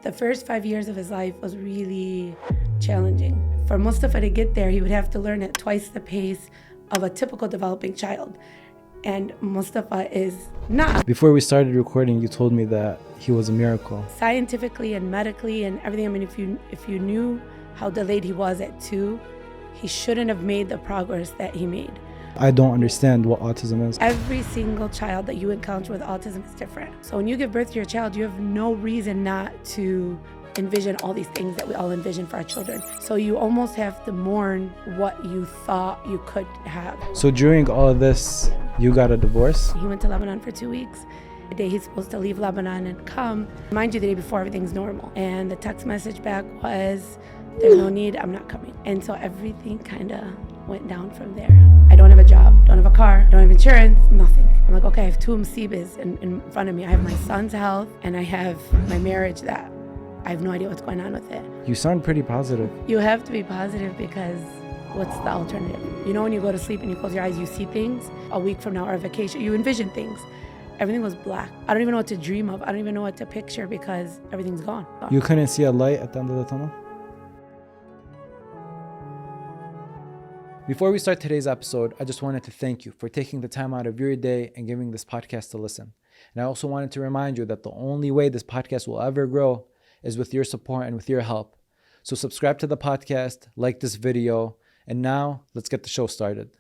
The first 5 years of his life was really challenging. For Mustafa to get there, he would have to learn at twice the pace of a typical developing child. And Mustafa is not. Before we started recording, you told me that he was a miracle. Scientifically and medically and everything, I mean, if you knew how delayed he was at 2, he shouldn't have made the progress that he made. I don't understand what autism is. Every single child that you encounter with autism is different. So when you give birth to your child, you have no reason not to envision all these things that we all envision for our children. So you almost have to mourn what you thought you could have. So during all of this, you got a divorce? He went to Lebanon for 2 weeks. The day he's supposed to leave Lebanon and come, mind you, the day before everything's normal. And the text message back was, there's no need, I'm not coming. And so everything kind of went down from there. I don't have a job, don't have a car, don't have insurance, nothing. I'm like, okay, I have 2 musibas in front of me. I have my son's health and I have my marriage that I have no idea what's going on with it. You sound pretty positive. You have to be positive because what's the alternative? You know, when you go to sleep and you close your eyes, you see things. A week from now or a vacation, you envision things. Everything was black. I don't even know what to dream of. I don't even know what to picture because everything's gone. You couldn't see a light at the end of the tunnel? Before we start today's episode, I just wanted to thank you for taking the time out of your day and giving this podcast a listen. And I also wanted to remind you that the only way this podcast will ever grow is with your support and with your help. So subscribe to the podcast, like this video, and now let's get the show started.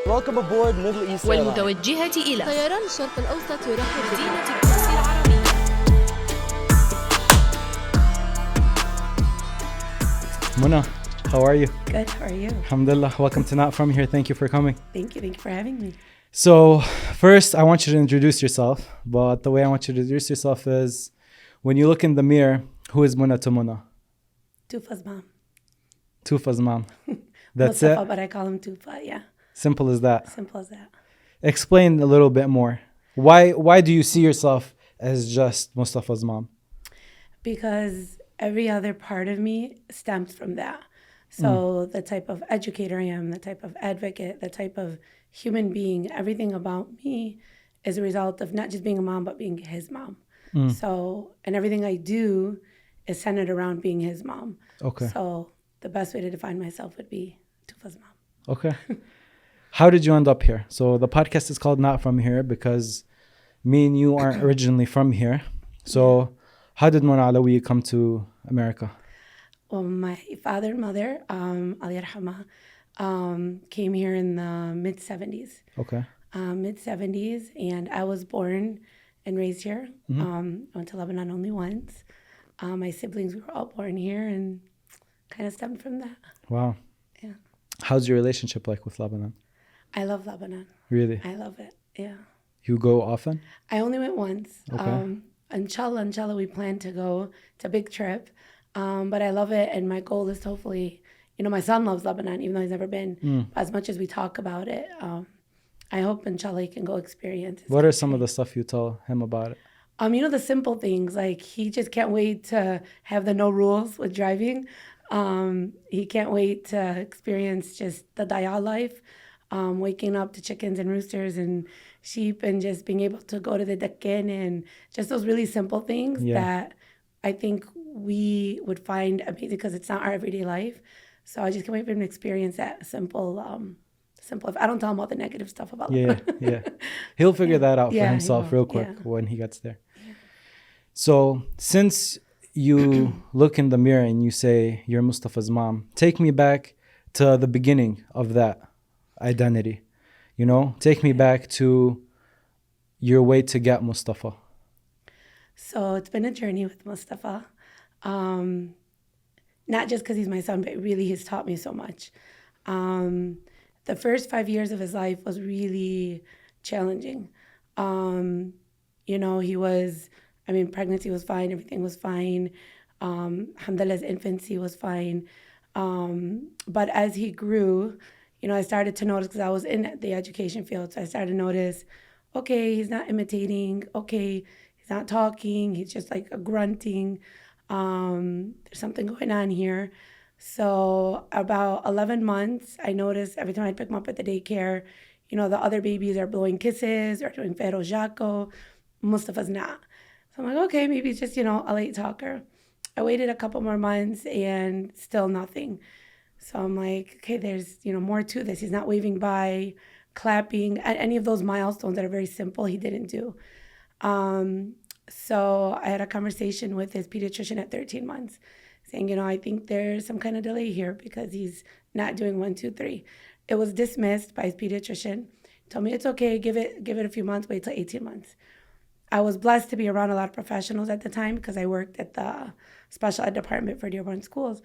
Welcome aboard Middle East Airlines. والمتوجهة إلى طيران الشرق الأوسط يرحب مدينة تونس العربية. Muna, how are you? Good, how are you? Alhamdulillah, welcome to Not From Here. Thank you for coming. Thank you for having me. So first, I want you to introduce yourself, but the way I want you to introduce yourself is when you look in the mirror, who is Muna to Muna? Tufa's mom. Tufa's mom. That's Mustafa, it? but I call him Tufa, yeah. Simple as that. Simple as that. Explain a little bit more. Why do you see yourself as just Mustafa's mom? Because every other part of me stems from that. So the type of educator I am, the type of advocate, the type of human being, everything about me is a result of not just being a mom, but being his mom. So, and everything I do is centered around being his mom. Okay. So the best way to define myself would be Tufa's mom. Okay. How did you end up here? So the podcast is called Not From Here because me and you aren't originally from here. So how did Mona Alaouie come to America? Well, my father and mother, Ali Arhama, came here in the mid-70s. Okay. Mid-70s, and I was born and raised here. I went to Lebanon only once. My siblings were all born here and kind of stemmed from that. Wow. Yeah. How's your relationship like with Lebanon? I love Lebanon. Really? I love it, yeah. You go often? I only went once. Okay. Inshallah, we plan to go. It's a big trip. But I love it, and my goal is to hopefully, my son loves Lebanon, even though he's never been. As much as we talk about it, I hope, inshallah, he can go experience it. What are some of the stuff you tell him about it? The simple things, like he just can't wait to have the no rules with driving. He can't wait to experience just the daya life, waking up to chickens and roosters and sheep and just being able to go to the Deccan and just those really simple things that I think we would find amazing because it's not our everyday life. So I just can't wait for him to experience that simple. I don't tell him all the negative stuff about Lebanon. Yeah. He'll figure that out for Yeah, himself real quick Yeah. when he gets there. Yeah. So since you look in the mirror and you say you're Mustafa's mom, take me back to the beginning of that identity. Take me back to your way to get Mustafa. So it's been a journey with Mustafa. Not just because he's my son, but really he's taught me so much. The first 5 years of his life was really challenging. Pregnancy was fine, everything was fine. Alhamdulillah, his infancy was fine. But as he grew, I started to notice, because I was in the education field, so I started to notice, okay, he's not imitating, okay, he's not talking, he's just like a grunting. There's something going on here. So about 11 months, I noticed every time I pick him up at the daycare, the other babies are blowing kisses or doing Fero Jaco. Mustafa's not. So I'm like, okay, maybe it's just, a late talker. I waited a couple more months and still nothing. So I'm like, okay, there's, more to this. He's not waving by, clapping, at any of those milestones that are very simple, he didn't do. Um, so I had a conversation with his pediatrician at 13 months saying, I think there's some kind of delay here because he's not doing 1, 2, 3. It was dismissed by his pediatrician. He told me it's okay, give it a few months, wait till 18 months. I was blessed to be around a lot of professionals at the time because I worked at the special ed department for Dearborn schools.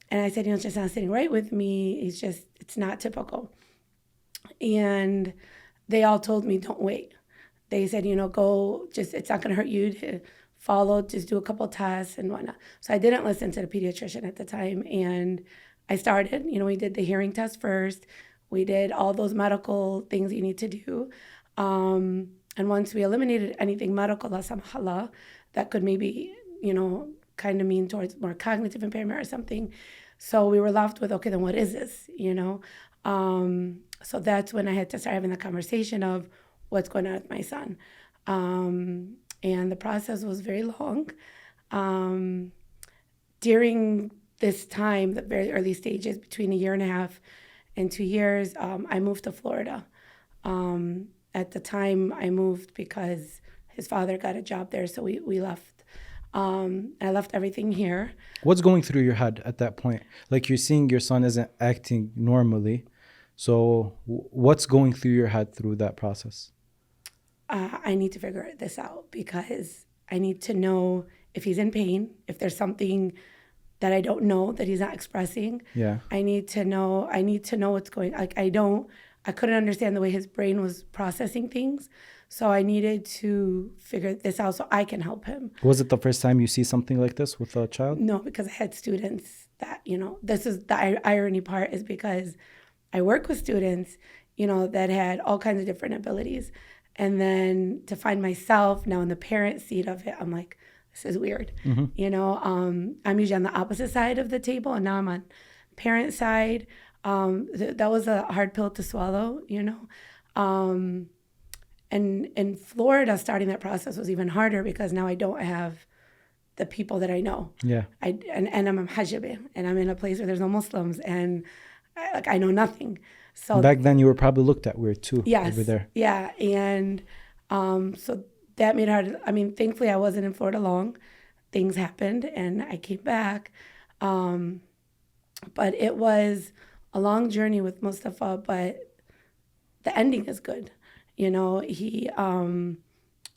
And I said, it's just not sitting right with me. It's not typical. And they all told me, don't wait. They said, go, it's not going to hurt you to follow, just do a couple tests and whatnot. So I didn't listen to the pediatrician at the time. And I started, we did the hearing test first. We did all those medical things you need to do. And once we eliminated anything medical, la samhala, that could maybe, kind of mean towards more cognitive impairment or something. So we were left with, okay, then what is this, So that's when I had to start having the conversation of what's going on with my son. And the process was very long. During this time, the very early stages, between 1.5 years and 2 years, I moved to Florida. At the time, I moved because his father got a job there, so we left. I left everything here. What's going through your head at that point? Like, you're seeing your son isn't acting normally. So what's going through your head through that process? I need to figure this out because I need to know if he's in pain, if there's something that I don't know that he's not expressing. Yeah. I need to know what's going, like, I couldn't understand the way his brain was processing things. So I needed to figure this out so I can help him. Was it the first time you see something like this with a child? No, because I had students that, this is the irony part, is because I work with students, that had all kinds of different abilities. And then to find myself now in the parent seat of it, I'm like, this is weird. Mm-hmm. I'm usually on the opposite side of the table, and now I'm on parent side. That was a hard pill to swallow, And in Florida, starting that process was even harder because now I don't have the people that I know. Yeah. And I'm a Hajibe, and I'm in a place where there's no Muslims, and I know nothing. So back then you were probably looked at weird too. Yes. Over there. Yeah. And so that made it hard. I mean, thankfully I wasn't in Florida long. Things happened and I came back. But it was a long journey with Mustafa, but the ending is good. He,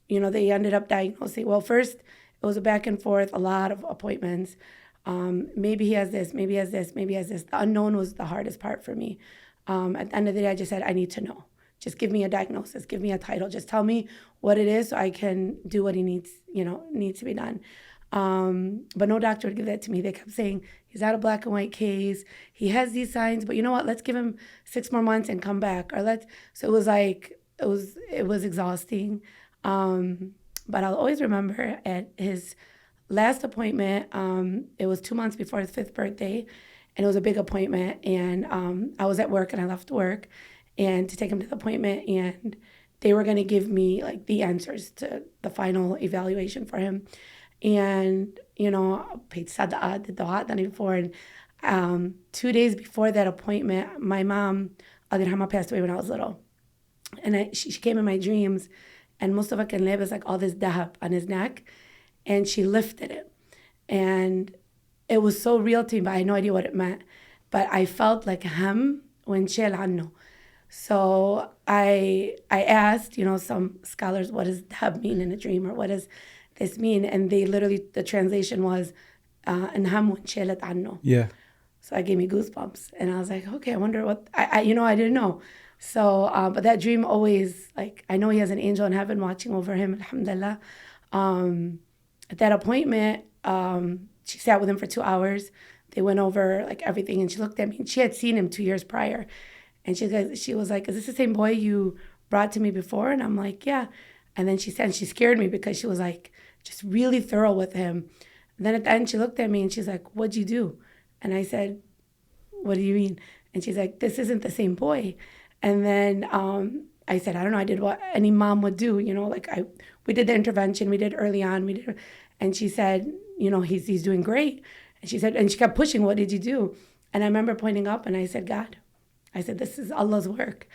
they ended up diagnosing. Well, first it was a back and forth, a lot of appointments. Maybe he has this, maybe he has this, maybe he has this. The unknown was the hardest part for me. At the end of the day, I just said, I need to know. Just give me a diagnosis, give me a title. Just tell me what it is so I can do what he needs to be done. But no doctor would give that to me. They kept saying, he's not a black and white case. He has these signs, but you know what? Let's give him 6 more months and come back. So it was like, it was exhausting. But I'll always remember at his last appointment, it was 2 months before his 5th birthday, and it was a big appointment. And I was at work, and I left work and to take him to the appointment, and they were going to give me like the answers to the final evaluation for him. And, paid sadaqah, did dua the night before. And 2 days before that appointment, my mom, Adirhama, passed away when I was little. And she came in my dreams, and Mustafa can labis like all this dahab on his neck, and she lifted it. And it was so real to me, but I had no idea what it meant. But I felt like ham when shel anno. So I asked, some scholars, what does dahab mean in a dream, or what does this mean? And they literally, the translation was, "Anham when shelat anno." Yeah. So it gave me goosebumps, and I was like, okay, I wonder what I didn't know. So, but that dream always, like, I know he has an angel in heaven watching over him, alhamdulillah. At that appointment, she sat with him for 2 hours. They went over like everything, and she looked at me, and she had seen him 2 years prior. And she was like, is this the same boy you brought to me before? And I'm like, yeah. And then she scared me because she was like, just really thorough with him. And then at the end, she looked at me and she's like, what'd you do? And I said, what do you mean? And she's like, this isn't the same boy. And then I said, I don't know, I did what any mom would do, we did the intervention. We did early on. And she said, he's doing great. And she said, and she kept pushing, what did you do? And I remember pointing up and I said, God. I said, this is Allah's work.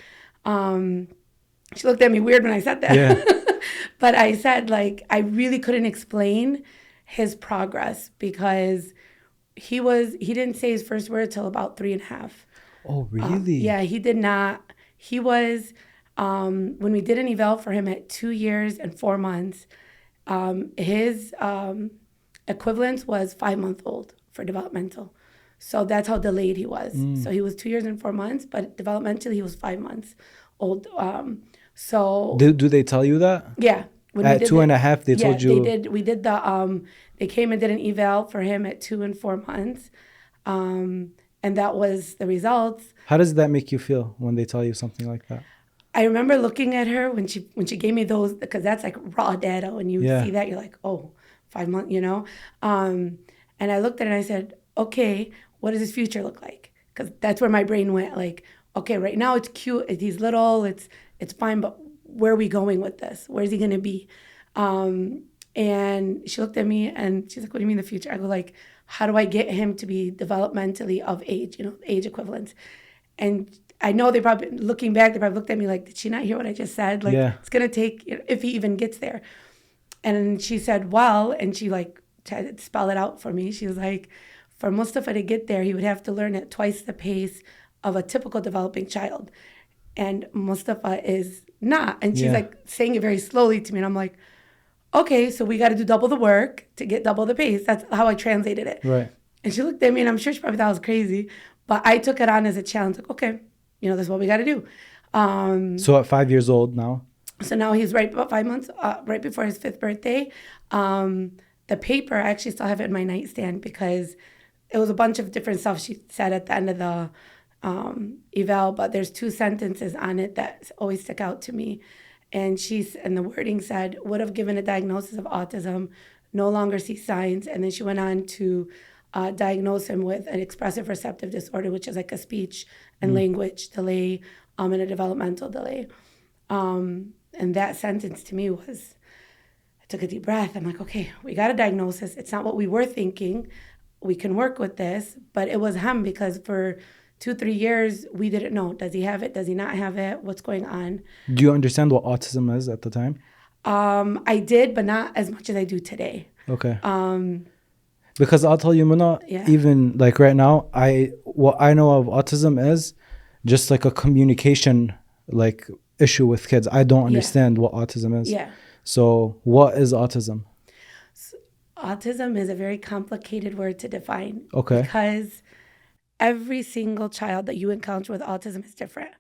She looked at me weird when I said that. Yeah. But I said, I really couldn't explain his progress because he didn't say his first word till about 3.5. Oh, really? Yeah, he did not. He was, when we did an eval for him at 2 years and 4 months, his equivalence was 5-month-old for developmental. So that's how delayed he was. So he was 2 years and 4 months, but developmentally he was 5 months old. So do they tell you that? yeah. When At 2.5, they told you. We did the they came and did an eval for him at 2 and 4 months. And that was the results. How does that make you feel when they tell you something like that? I remember looking at her when she gave me those, because that's like raw data. When you see that, you're like, oh, 5 months, And I looked at it and I said, okay, what does his future look like? Because that's where my brain went. Like, okay, right now it's cute. He's little. It's fine. But where are we going with this? Where's he going to be? And she looked at me and she's like, what do you mean the future? I go like, how do I get him to be developmentally of age, age equivalence? And I know looking back, they probably looked at me like, did she not hear what I just said? Like, it's going to take, if he even gets there. And she said, well, and she tried to spell it out for me. She was like, for Mustafa to get there, he would have to learn at twice the pace of a typical developing child. And Mustafa is not. And she's saying it very slowly to me. And I'm like, okay, so we got to do double the work to get double the pace. That's how I translated it. Right. And she looked at me and I'm sure she probably thought I was crazy. But I took it on as a challenge. Like, okay, this is what we got to do. So at 5 years old now? So now he's right about 5 months, right before his 5th birthday. The paper, I actually still have it in my nightstand because it was a bunch of different stuff she said at the end of the eval, but there's 2 sentences on it that always stick out to me. And the wording said, would have given a diagnosis of autism, no longer see signs. And then she went on to diagnose him with an expressive receptive disorder, which is like a speech and language delay and a developmental delay. And that sentence to me was, I took a deep breath. I'm like, okay, we got a diagnosis. It's not what we were thinking. We can work with this. But it was him because for 2-3 years, we didn't know. Does he have it? Does he not have it? What's going on? Do you understand what autism is at the time? I did, but not as much as I do today. Okay. Because I'll tell you, Muna, even like right now, what I know of autism is just like a communication issue with kids. I don't understand what autism is. Yeah. So what is autism? Autism is a very complicated word to define. Okay. Because every single child that you encounter with autism is different.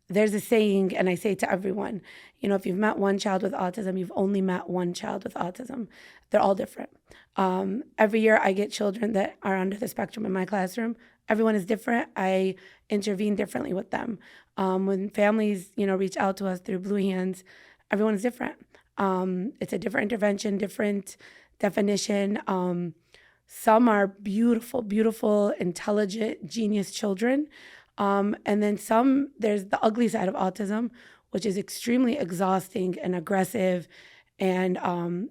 There's a saying, and I say to everyone, if you've met one child with autism, you've only met one child with autism. They're all different. Every year I get children that are under the spectrum in my classroom. Everyone is different. I intervene differently with them. When families, reach out to us through Blue Hands, everyone is different. It's a different intervention, different definition. Some are beautiful, beautiful, intelligent, genius children. And then there's the ugly side of autism, which is extremely exhausting and aggressive. And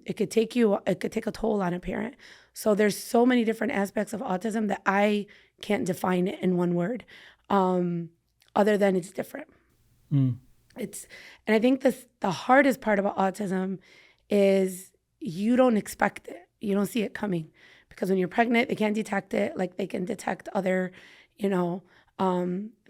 it could take a toll on a parent. So there's so many different aspects of autism that I can't define it in one word, other than it's different. And I think the hardest part about autism is you don't expect it. You don't see it coming. Because when you're pregnant, they can't detect it like they can detect other,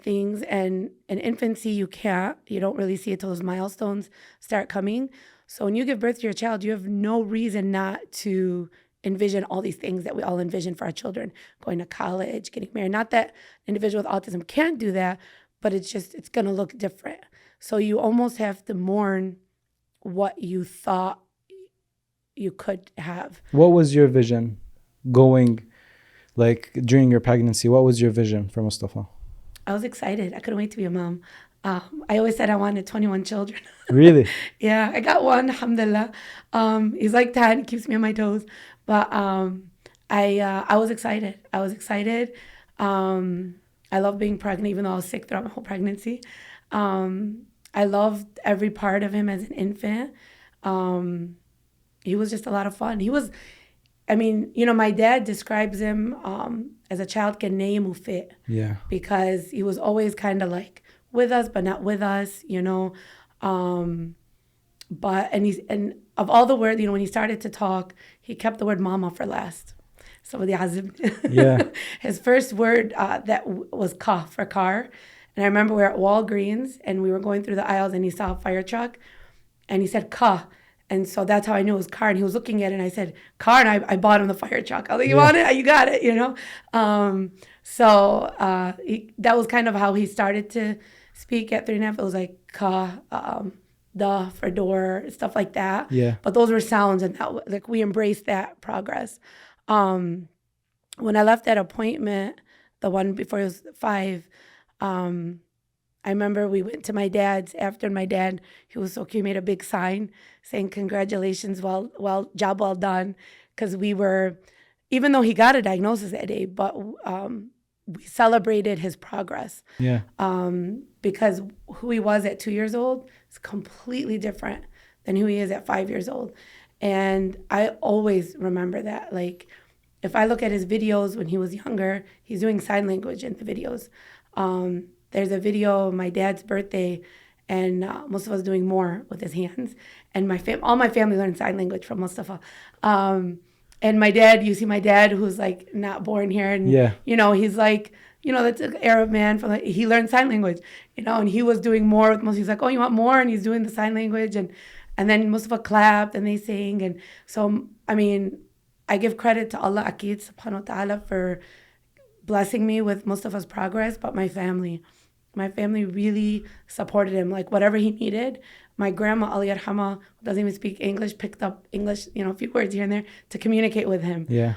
things. And in infancy, you don't really see it till those milestones start coming. So when you give birth to your child, you have no reason not to envision all these things that we all envision for our children, going to college, getting married. Not that an individual with autism can't do that, but it's going to look different. So you almost have to mourn what you thought you could have. What was your vision going, during your pregnancy? What was your vision for Mustafa? I was excited. I couldn't wait to be a mom. I always said I wanted 21 children. Really? Yeah, I got one, alhamdulillah. He's like 10, he keeps me on my toes. But I was excited. I love being pregnant, even though I was sick throughout my whole pregnancy. I loved every part of him as an infant. He was just a lot of fun. My dad describes him as a child que nem mufit. Yeah. Because he was always kind of like with us, but not with us, and of all the words, when he started to talk, he kept the word mama for last. So the azim. Yeah. His first word was ka for car. And I remember we were at Walgreens and we were going through the aisles and he saw a fire truck and he said ka. And so that's how I knew it was car. And he was looking at it and I said, car. And I bought him the fire truck. I was like, you want it? You got it, that was kind of how he started to speak at 3.5. It was like ka, da for door, stuff like that. Yeah. But those were sounds and we embraced that progress. When I left that appointment, the one before he was 5, I remember we went to my dad's after my dad, he was so cute, he made a big sign saying, congratulations, job well done. Because even though he got a diagnosis that day, but we celebrated his progress. Yeah. Because who he was at 2 years old is completely different than who he is at 5 years old. And I always remember that. Like, if I look at his videos when he was younger, he's doing sign language in the videos. There's a video of my dad's birthday, and most of us doing more with his hands. And all my family learned sign language from Mustafa. And my dad, you see my dad who's like not born here. And, he's like, that's an Arab man. He learned sign language, and he was doing more with Mustafa. He's like, oh, you want more? And he's doing the sign language. And then Mustafa clapped and they sang. And so, I give credit to Allah Akid subhanahu wa ta'ala for blessing me with Mustafa's progress, but my family really supported him. Like whatever he needed, my grandma, Ali Arhama, who doesn't even speak English, picked up English, a few words here and there to communicate with him. Yeah.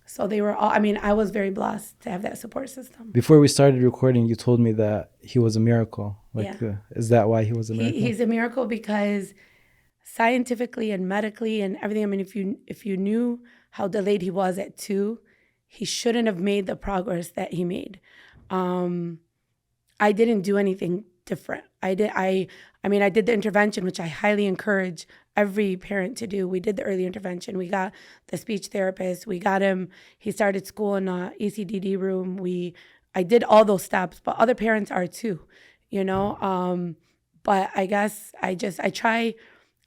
So they were all, I was very blessed to have that support system. Before we started recording, you told me that he was a miracle. Is that why he was a miracle? He's a miracle because scientifically and medically and everything, if you knew how delayed he was at 2, he shouldn't have made the progress that he made. I didn't do anything different. I did the intervention, which I highly encourage every parent to do. We did the early intervention. We got the speech therapist. We got him. He started school in a ECDD room. I did all those steps, but other parents are too, But I guess I try.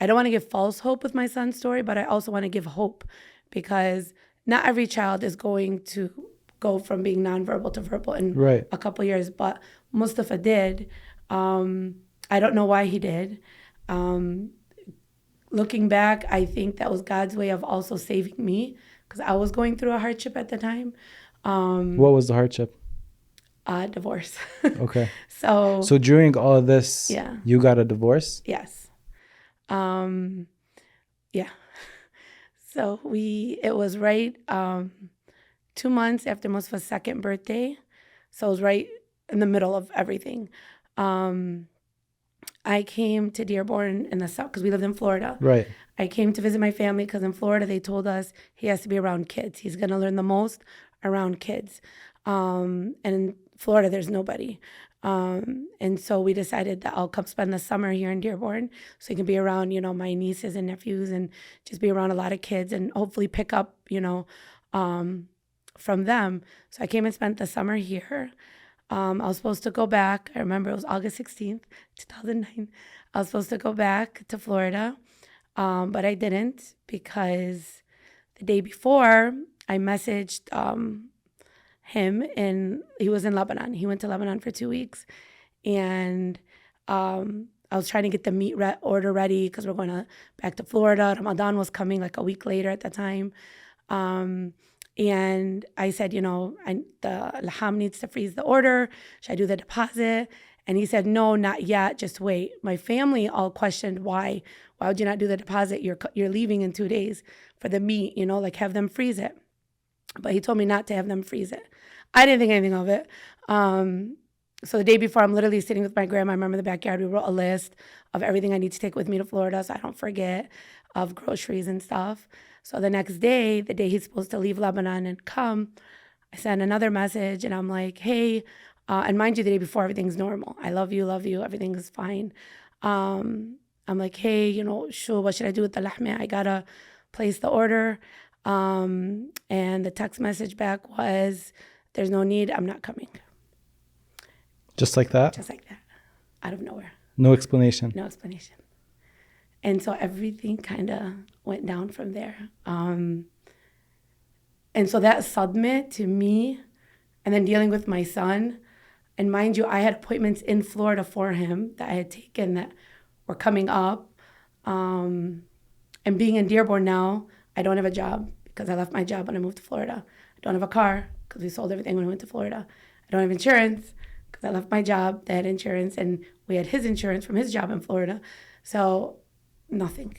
I don't want to give false hope with my son's story, but I also want to give hope because not every child is going to go from being nonverbal to verbal in a couple years, but Mustafa did. I don't know why he did. Looking back, I think that was God's way of also saving me because I was going through a hardship at the time. What was the hardship? Divorce. Okay. So during all of this, you got a divorce? Yes. Yeah. So it was right 2 months after Mustafa's 2nd birthday. So it was right in the middle of everything. I came to Dearborn in the south because we lived in Florida. Right. I came to visit my family because in Florida they told us he has to be around kids. He's going to learn the most around kids. And in Florida there's nobody. And so we decided that I'll come spend the summer here in Dearborn so he can be around, my nieces and nephews and just be around a lot of kids and hopefully pick up, from them. So I came and spent the summer here. I was supposed to go back. I remember it was August 16th, 2009. I was supposed to go back to Florida, but I didn't because the day before I messaged him and he was in Lebanon. He went to Lebanon for 2 weeks and I was trying to get the meat order ready because we're going back to Florida. Ramadan was coming like a week later at the time. And I said, the Laham needs to freeze the order. Should I do the deposit? And he said, no, not yet. Just wait. My family all questioned why. Why would you not do the deposit? You're leaving in 2 days for the meat, have them freeze it. But he told me not to have them freeze it. I didn't think anything of it. So the day before, I'm literally sitting with my grandma. I remember in the backyard, we wrote a list of everything I need to take with me to Florida so I don't forget, of groceries and stuff. So the next day, the day he's supposed to leave Lebanon and come, I sent another message and I'm like, hey, and mind you, the day before, everything's normal. I love you, everything is fine. I'm I'm like, hey, sure, what should I do with the lahme? I gotta place the order. And the text message back was, there's no need, I'm not coming. Just like that? Just like that, out of nowhere. No explanation. No explanation. And so everything kind of went down from there. And so that sadme to me, and then dealing with my son, and mind you, I had appointments in Florida for him that I had taken that were coming up. And being in Dearborn now, I don't have a job because I left my job when I moved to Florida. I don't have a car because we sold everything when we went to Florida. I don't have insurance because I left my job that had insurance, and we had his insurance from his job in Florida. So nothing.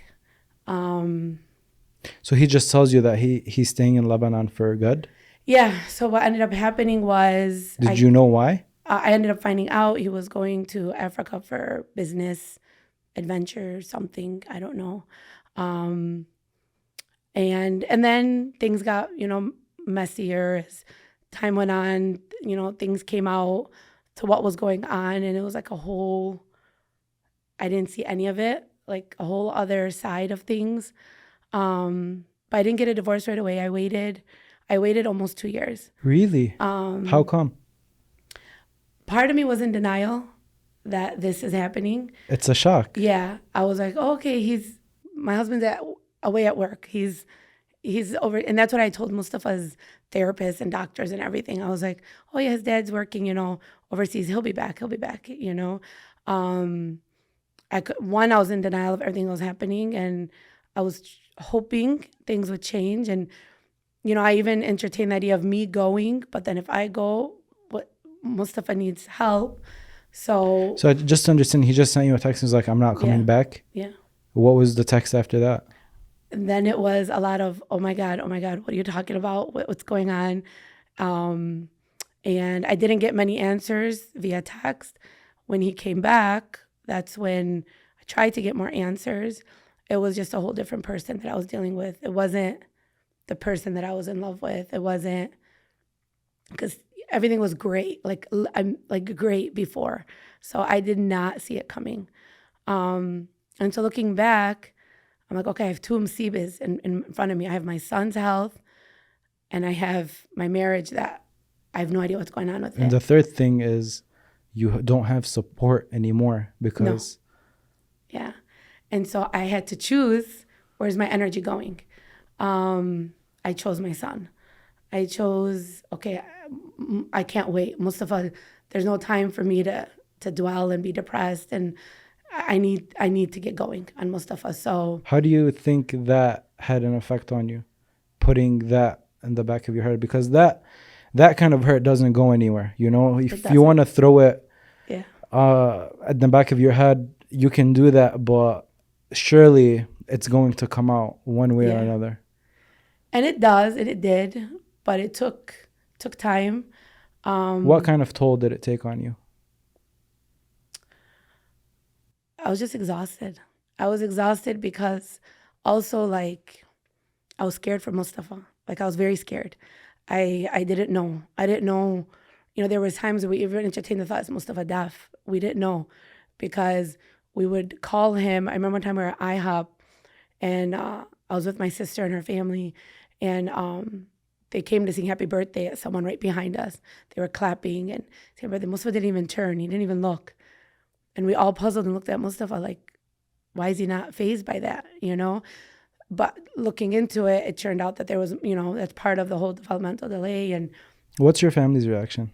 So he just tells you that he's staying in Lebanon for good? Yeah. So what ended up happening was... Did you know why? I ended up finding out he was going to Africa for business adventure, something. I don't know. And then things got, messier as time went on. Things came out to what was going on. And it was like I didn't see any of it, like a whole other side of things. But I didn't get a divorce right away. I waited almost 2 years. Really? How come? Part of me was in denial that this is happening. It's a shock. Yeah. I was like, oh, okay, my husband's away at work. He's over. And that's what I told Mustafa's therapists and doctors and everything. I was like, oh yeah, his dad's working, overseas. He'll be back. I was in denial of everything that was happening, and I was hoping things would change. And, I even entertained the idea of me going, but then if I go, Mustafa needs help. So just to understand, he just sent you a text and was like, I'm not coming back? Yeah. What was the text after that? And then it was a lot of, oh my God, what are you talking about? What's going on? And I didn't get many answers via text. When he came back, that's when I tried to get more answers. It was just a whole different person that I was dealing with. It wasn't the person that I was in love with. It wasn't, because everything was great, I'm like great before. So I did not see it coming. And so looking back, I'm like, okay, I have two msibas in front of me. I have my son's health, and I have my marriage that I have no idea what's going on with And it. the third thing is you don't have support anymore because... No. Yeah. And so I had to choose, where's my energy going? I chose my son. I chose, okay, I can't wait. Mustafa, there's no time for me to dwell and be depressed, and I need to get going on Mustafa. So how do you think that had an effect on you, putting that in the back of your head? Because that kind of hurt doesn't go anywhere. If you want to throw it at the back of your head, you can do that, but surely it's going to come out one way or another. And it does, and it did, but it took time. What kind of toll did it take on you? I was just exhausted. I was exhausted because also, I was scared for Mustafa. I was very scared. I didn't know. There was times where we even entertained the thought, is Mustafa deaf? We didn't know, because we would call him. I remember one time we were at IHOP, and I was with my sister and her family, and they came to sing happy birthday at someone right behind us. They were clapping and saying birthday. Mustafa didn't even turn. He didn't even look. And we all puzzled and looked at Mustafa like, why is he not fazed by that, But looking into it, it turned out that there was, that's part of the whole developmental delay. And what's your family's reaction?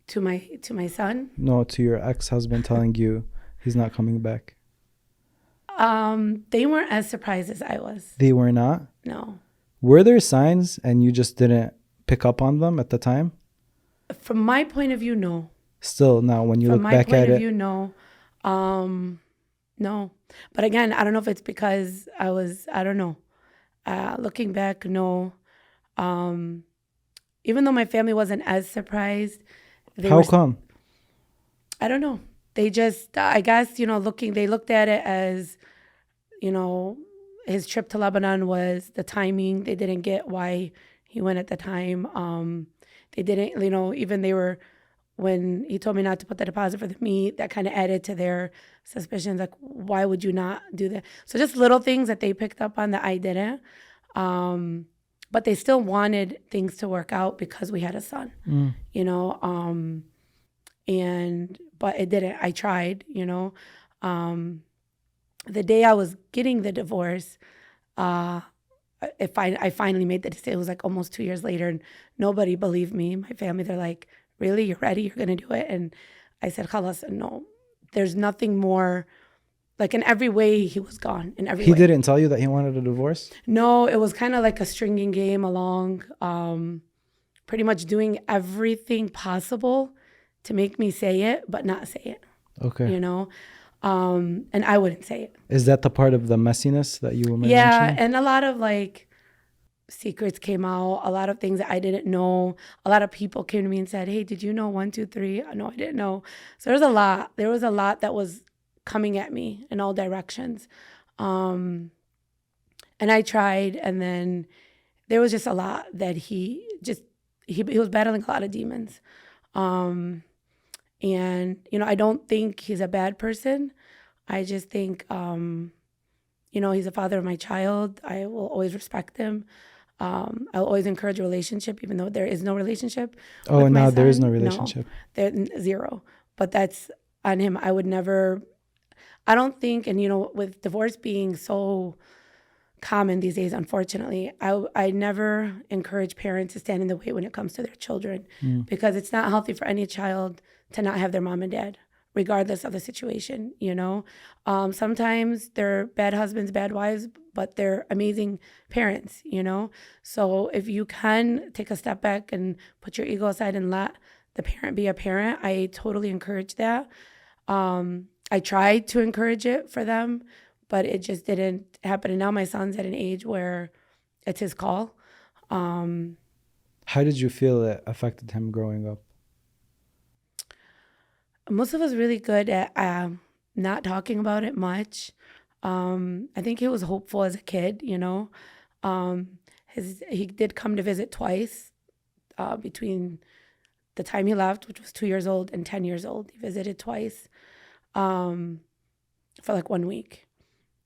To my son? No, to your ex-husband telling you he's not coming back. They weren't as surprised as I was. They were not? No. Were there signs and you just didn't pick up on them at the time? From my point of view, no. Still, now when you look back at it? From my point of view, no. No. But again, I don't know if it's because I don't know. Looking back, no. Even though my family wasn't as surprised. How come? I don't know. They just, I guess, they looked at it as, his trip to Lebanon was the timing. They didn't get why he went at the time. They didn't, even they were when he told me not to put the deposit for the meat, that kind of added to their suspicions. Like, why would you not do that? So just little things that they picked up on that I didn't. But they still wanted things to work out because we had a son, you know. But it didn't. I tried, you know. The day I was getting the divorce, I finally made the decision. It was like almost 2 years later, and nobody believed me. My family, they're like, "Really? You're ready? You're gonna do it?" And I said, "Khalas, no. There's nothing more." Like in every way, he was gone. In every way. He didn't tell you that he wanted a divorce? No, it was kind of like a stringing game along, pretty much doing everything possible to make me say it, but not say it. Okay. You know? And I wouldn't say it. Is that the part of the messiness that you were mentioning? Yeah, and a lot of like secrets came out, a lot of things that I didn't know. A lot of people came to me and said, "Hey, did you know 1, 2, 3?" No, I didn't know. So there was a lot that was coming at me in all directions. And I tried, and then there was just a lot that he was battling a lot of demons. And, you know, I don't think he's a bad person. I just think, you know, he's a father of my child. I will always respect him. I'll always encourage a relationship, even though there is no relationship. Oh, now there is no relationship. No, zero. But that's on him. I would never, I don't think, and you know, with divorce being so common these days, unfortunately, I never encourage parents to stand in the way when it comes to their children, because it's not healthy for any child to not have their mom and dad, regardless of the situation, you know. Sometimes they're bad husbands, bad wives, but they're amazing parents, you know. So if you can take a step back and put your ego aside and let the parent be a parent, I totally encourage that. I tried to encourage it for them, but it just didn't happen. And now my son's at an age where it's his call. How did you feel it affected him growing up? Mustafa was really good at not talking about it much. I think he was hopeful as a kid, you know. He did come to visit twice between the time he left, which was 2 years old, and 10 years old. He visited twice for like 1 week.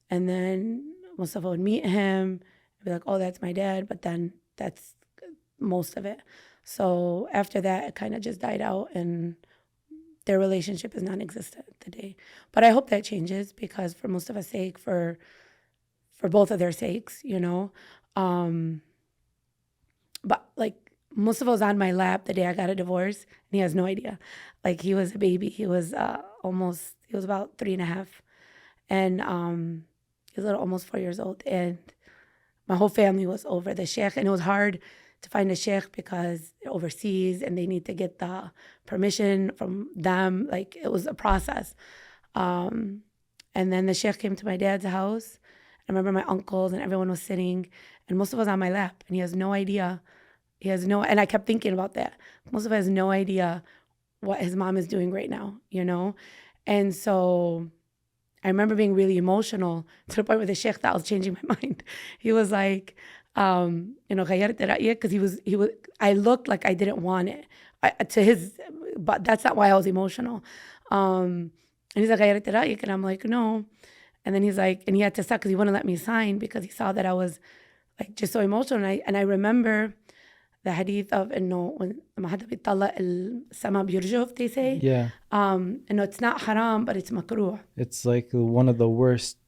And then Mustafa would meet him and be like, "Oh, that's my dad." But then that's most of it. So after that, it kind of just died out, and their relationship is non-existent today. But I hope that changes, because for Mustafa's sake, for both of their sakes, you know. But like, Mustafa was on my lap the day I got a divorce, and he has no idea. Like, he was a baby. He was he was about 3.5. And he was almost 4 years old. And my whole family was over the sheikh, and it was hard to find a sheikh because they're overseas and they need to get the permission from them. Like, it was a process. And then the sheikh came to my dad's house. I remember my uncles and everyone was sitting, and Mustafa was on my lap, and he has no idea. And I kept thinking about that. Mustafa has no idea what his mom is doing right now, you know? And so I remember being really emotional to the point where the sheikh thought I was changing my mind. He was like, you know, because I looked like I didn't want it but that's not why I was emotional. And he's like, and I'm like, no. And then he's like, and he had to stop because he wouldn't let me sign because he saw that I was like just so emotional. And I remember the hadith of إنه لما حدا بيطلق السما بيرجف, they say. Yeah. إنه it's not haram, but it's makruh. It's like one of the worst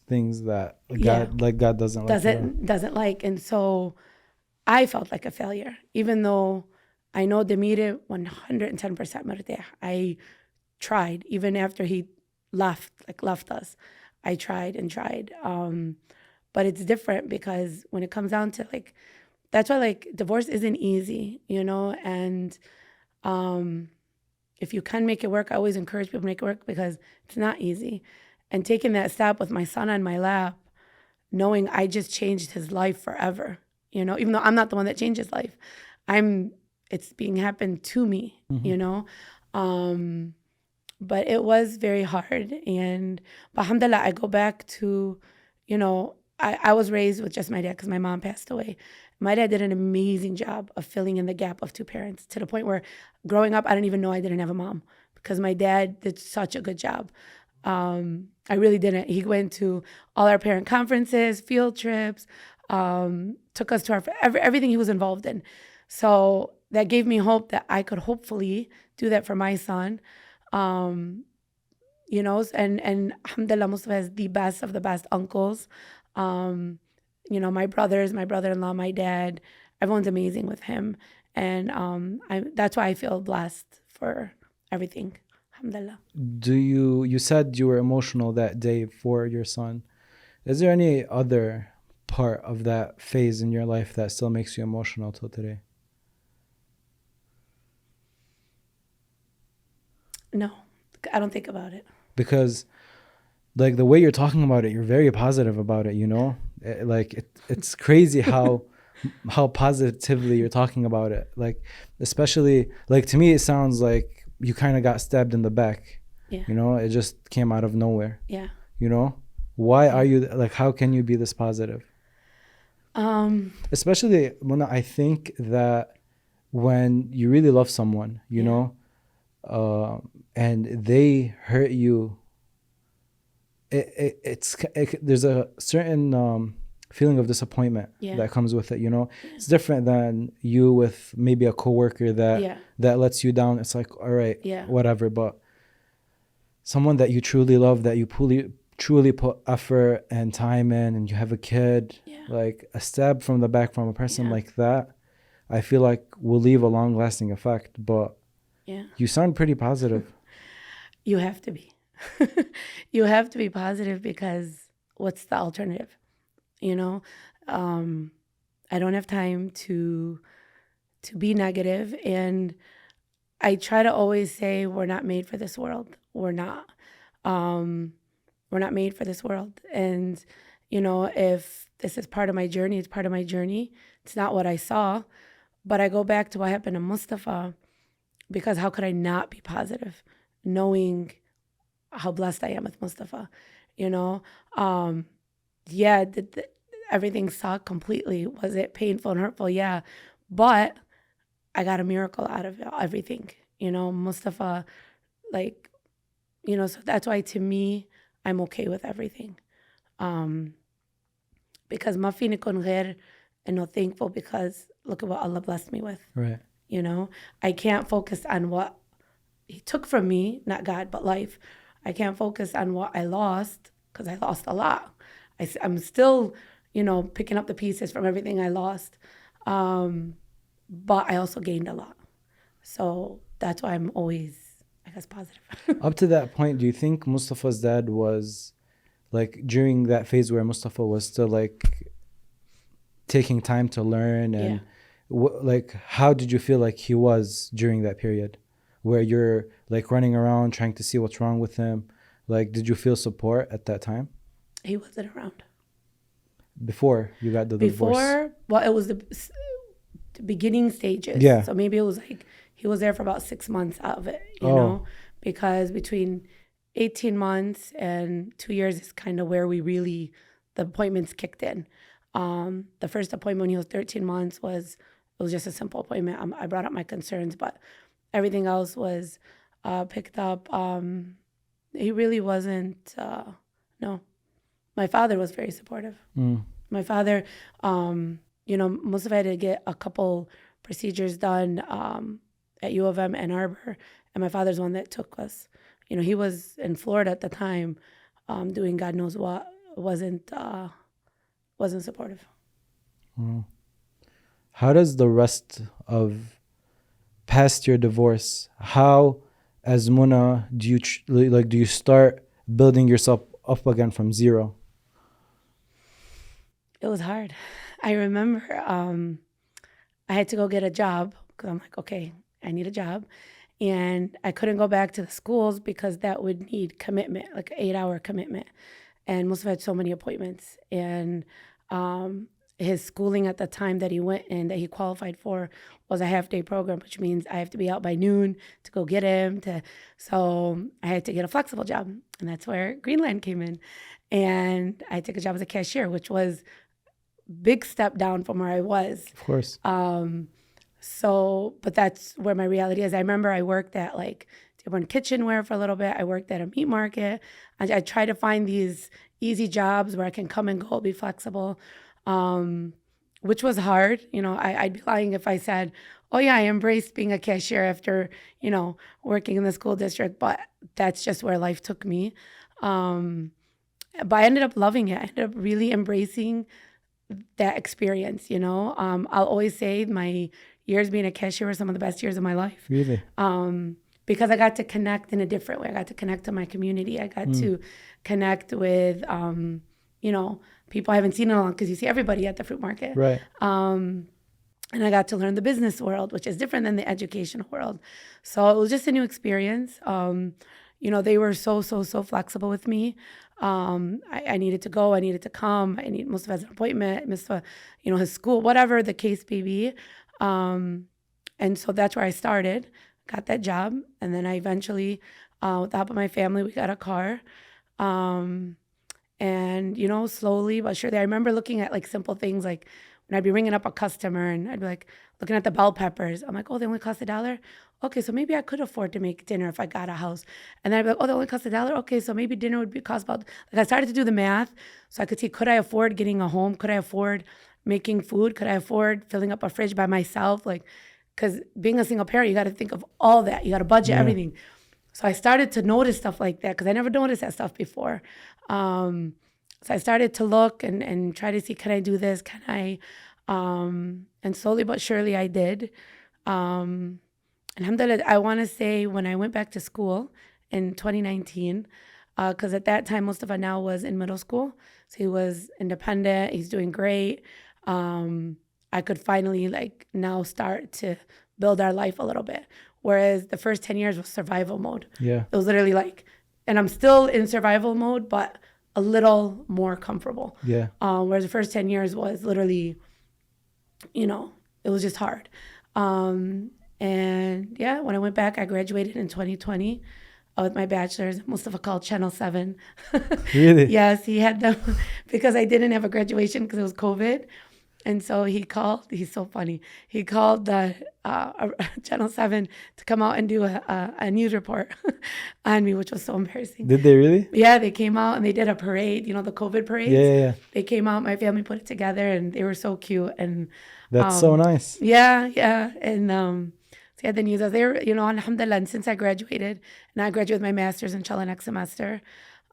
things that God doesn't like. And so I felt like a failure, even though I know Demir 110% مرتاح. I tried, even after he left us. I tried and tried. But it's different because when it comes down to like, that's why like divorce isn't easy, you know, and if you can make it work, I always encourage people to make it work because it's not easy. And taking that step with my son on my lap, knowing I just changed his life forever, you know, even though I'm not the one that changed his life, it's being happened to me, you know. But it was very hard, but alhamdulillah, I go back to, you know, I was raised with just my dad because my mom passed away. My dad did an amazing job of filling in the gap of two parents to the point where growing up, I didn't even know I didn't have a mom because my dad did such a good job. I really didn't. He went to all our parent conferences, field trips, took us to everything he was involved in. So that gave me hope that I could hopefully do that for my son. And alhamdulillah, Mustafa has the best of the best uncles. My brothers, my brother-in-law, my dad, everyone's amazing with him. And that's why I feel blessed for everything. Alhamdulillah. You said you were emotional that day for your son. Is there any other part of that phase in your life that still makes you emotional till today? No, I don't think about it. Because like the way you're talking about it, you're very positive about it, it's crazy how positively you're talking about it. Like, especially like to me, it sounds like you kind of got stabbed in the back. Yeah. It just came out of nowhere. Yeah. Why are you like, how can you be this positive? Especially when I think that when you really love someone, and they hurt you, there's a certain feeling of disappointment that comes with it. It's different than you with maybe a coworker that lets you down. It's like, all right, whatever. But someone that you truly love, that you truly put effort and time in, and you have a kid, like a stab from the back from a person like that, I feel like will leave a long lasting effect. But you sound pretty positive. You have to be. You have to be positive because what's the alternative? I don't have time to be negative, and I try to always say we're not made for this world. We're not. We're not made for this world. And, if this is part of my journey, it's part of my journey. It's not what I saw. But I go back to what happened to Mustafa, because how could I not be positive knowing how blessed I am with Mustafa? Everything sucked completely. Was it painful and hurtful? Yeah. But I got a miracle out of everything. Mustafa, so that's why to me, I'm okay with everything. Because ma fi nikun ghair and not thankful, because look at what Allah blessed me with. Right. I can't focus on what He took from me, not God, but life. I can't focus on what I lost, because I lost a lot. I'm still, picking up the pieces from everything I lost. But I also gained a lot. So that's why I'm always, I guess, positive. Up to that point, do you think Mustafa's dad was, like, during that phase where Mustafa was still, like, taking time to learn, and how did you feel like he was during that period where you're, like, running around trying to see what's wrong with him? Like, did you feel support at that time? He wasn't around. Before you got the divorce? Well, it was the beginning stages. Yeah. So maybe it was like he was there for about 6 months out of it, because between 18 months and 2 years is kind of where the appointments kicked in. The first appointment when he was 13 months it was just a simple appointment. I brought up my concerns, but everything else was picked up. He really wasn't, no. My father was very supportive. My father, Mustafa had to get a couple procedures done at U of M Ann Arbor, and my father's the one that took us. He was in Florida at the time, doing God knows what. Wasn't supportive. How does the rest of past your divorce, how as Muna do you start building yourself up again from zero? It was hard. I remember I had to go get a job because I'm like, okay, I need a job. And I couldn't go back to the schools because that would need commitment, like an 8-hour commitment. And Mustafa had so many appointments. And his schooling at the time that he went in, that he qualified for, was a half-day program, which means I have to be out by noon to go get him. So I had to get a flexible job, and that's where Greenland came in. And I took a job as a cashier, which was big step down from where I was. Of course. But that's where my reality is. I remember I worked at like Dearborn Kitchenware for a little bit. I worked at a meat market. I try to find these easy jobs where I can come and go, be flexible, which was hard. I'd be lying if I said, oh yeah, I embraced being a cashier after, working in the school district, but that's just where life took me. But I ended up loving it. I ended up really embracing that experience, I'll always say my years being a cashier were some of the best years of my life. Really? Because I got to connect in a different way. I got to connect to my community. I got to connect with, people I haven't seen in a long, because you see everybody at the fruit market. Right. And I got to learn the business world, which is different than the educational world. So it was just a new experience. They were so flexible with me. I needed to go, I needed to come, most of it as an appointment, his school, whatever the case may be. And so that's where I started, got that job. And then I eventually, with the help of my family, we got a car. And, slowly but surely, I remember looking at like simple things, like when I'd be ringing up a customer and I'd be like looking at the bell peppers. I'm like, oh, they only cost $1. Okay, so maybe I could afford to make dinner if I got a house. And then I'd be like, oh, they only cost $1. Okay, so maybe dinner would cost about, like I started to do the math so I could see, could I afford getting a home? Could I afford making food? Could I afford filling up a fridge by myself? Like, because being a single parent, you got to think of all that. You got to budget everything. So I started to notice stuff like that because I never noticed that stuff before. So I started to look and try to see, can I do this? Can I? And slowly but surely I did. Alhamdulillah, I want to say when I went back to school in 2019, because at that time, Mustafa now was in middle school. So he was independent. He's doing great. I could finally now start to build our life a little bit. Whereas the first 10 years was survival mode. Yeah. It was literally and I'm still in survival mode, but a little more comfortable. Yeah. Whereas the first 10 years was literally, it was just hard. And yeah, when I went back, I graduated in 2020 with my bachelor's. Mustafa called Channel 7. Really? Yes, he had them because I didn't have a graduation because it was COVID. And so he called, he's so funny. He called the Channel 7 to come out and do a news report on me, which was so embarrassing. Did they really? Yeah, they came out and they did a parade, the COVID parades. Yeah. They came out, my family put it together and they were so cute. And that's so nice. Yeah. And so yeah, the news, they were, alhamdulillah, and since I graduated, and I graduated with my master's inshallah next semester.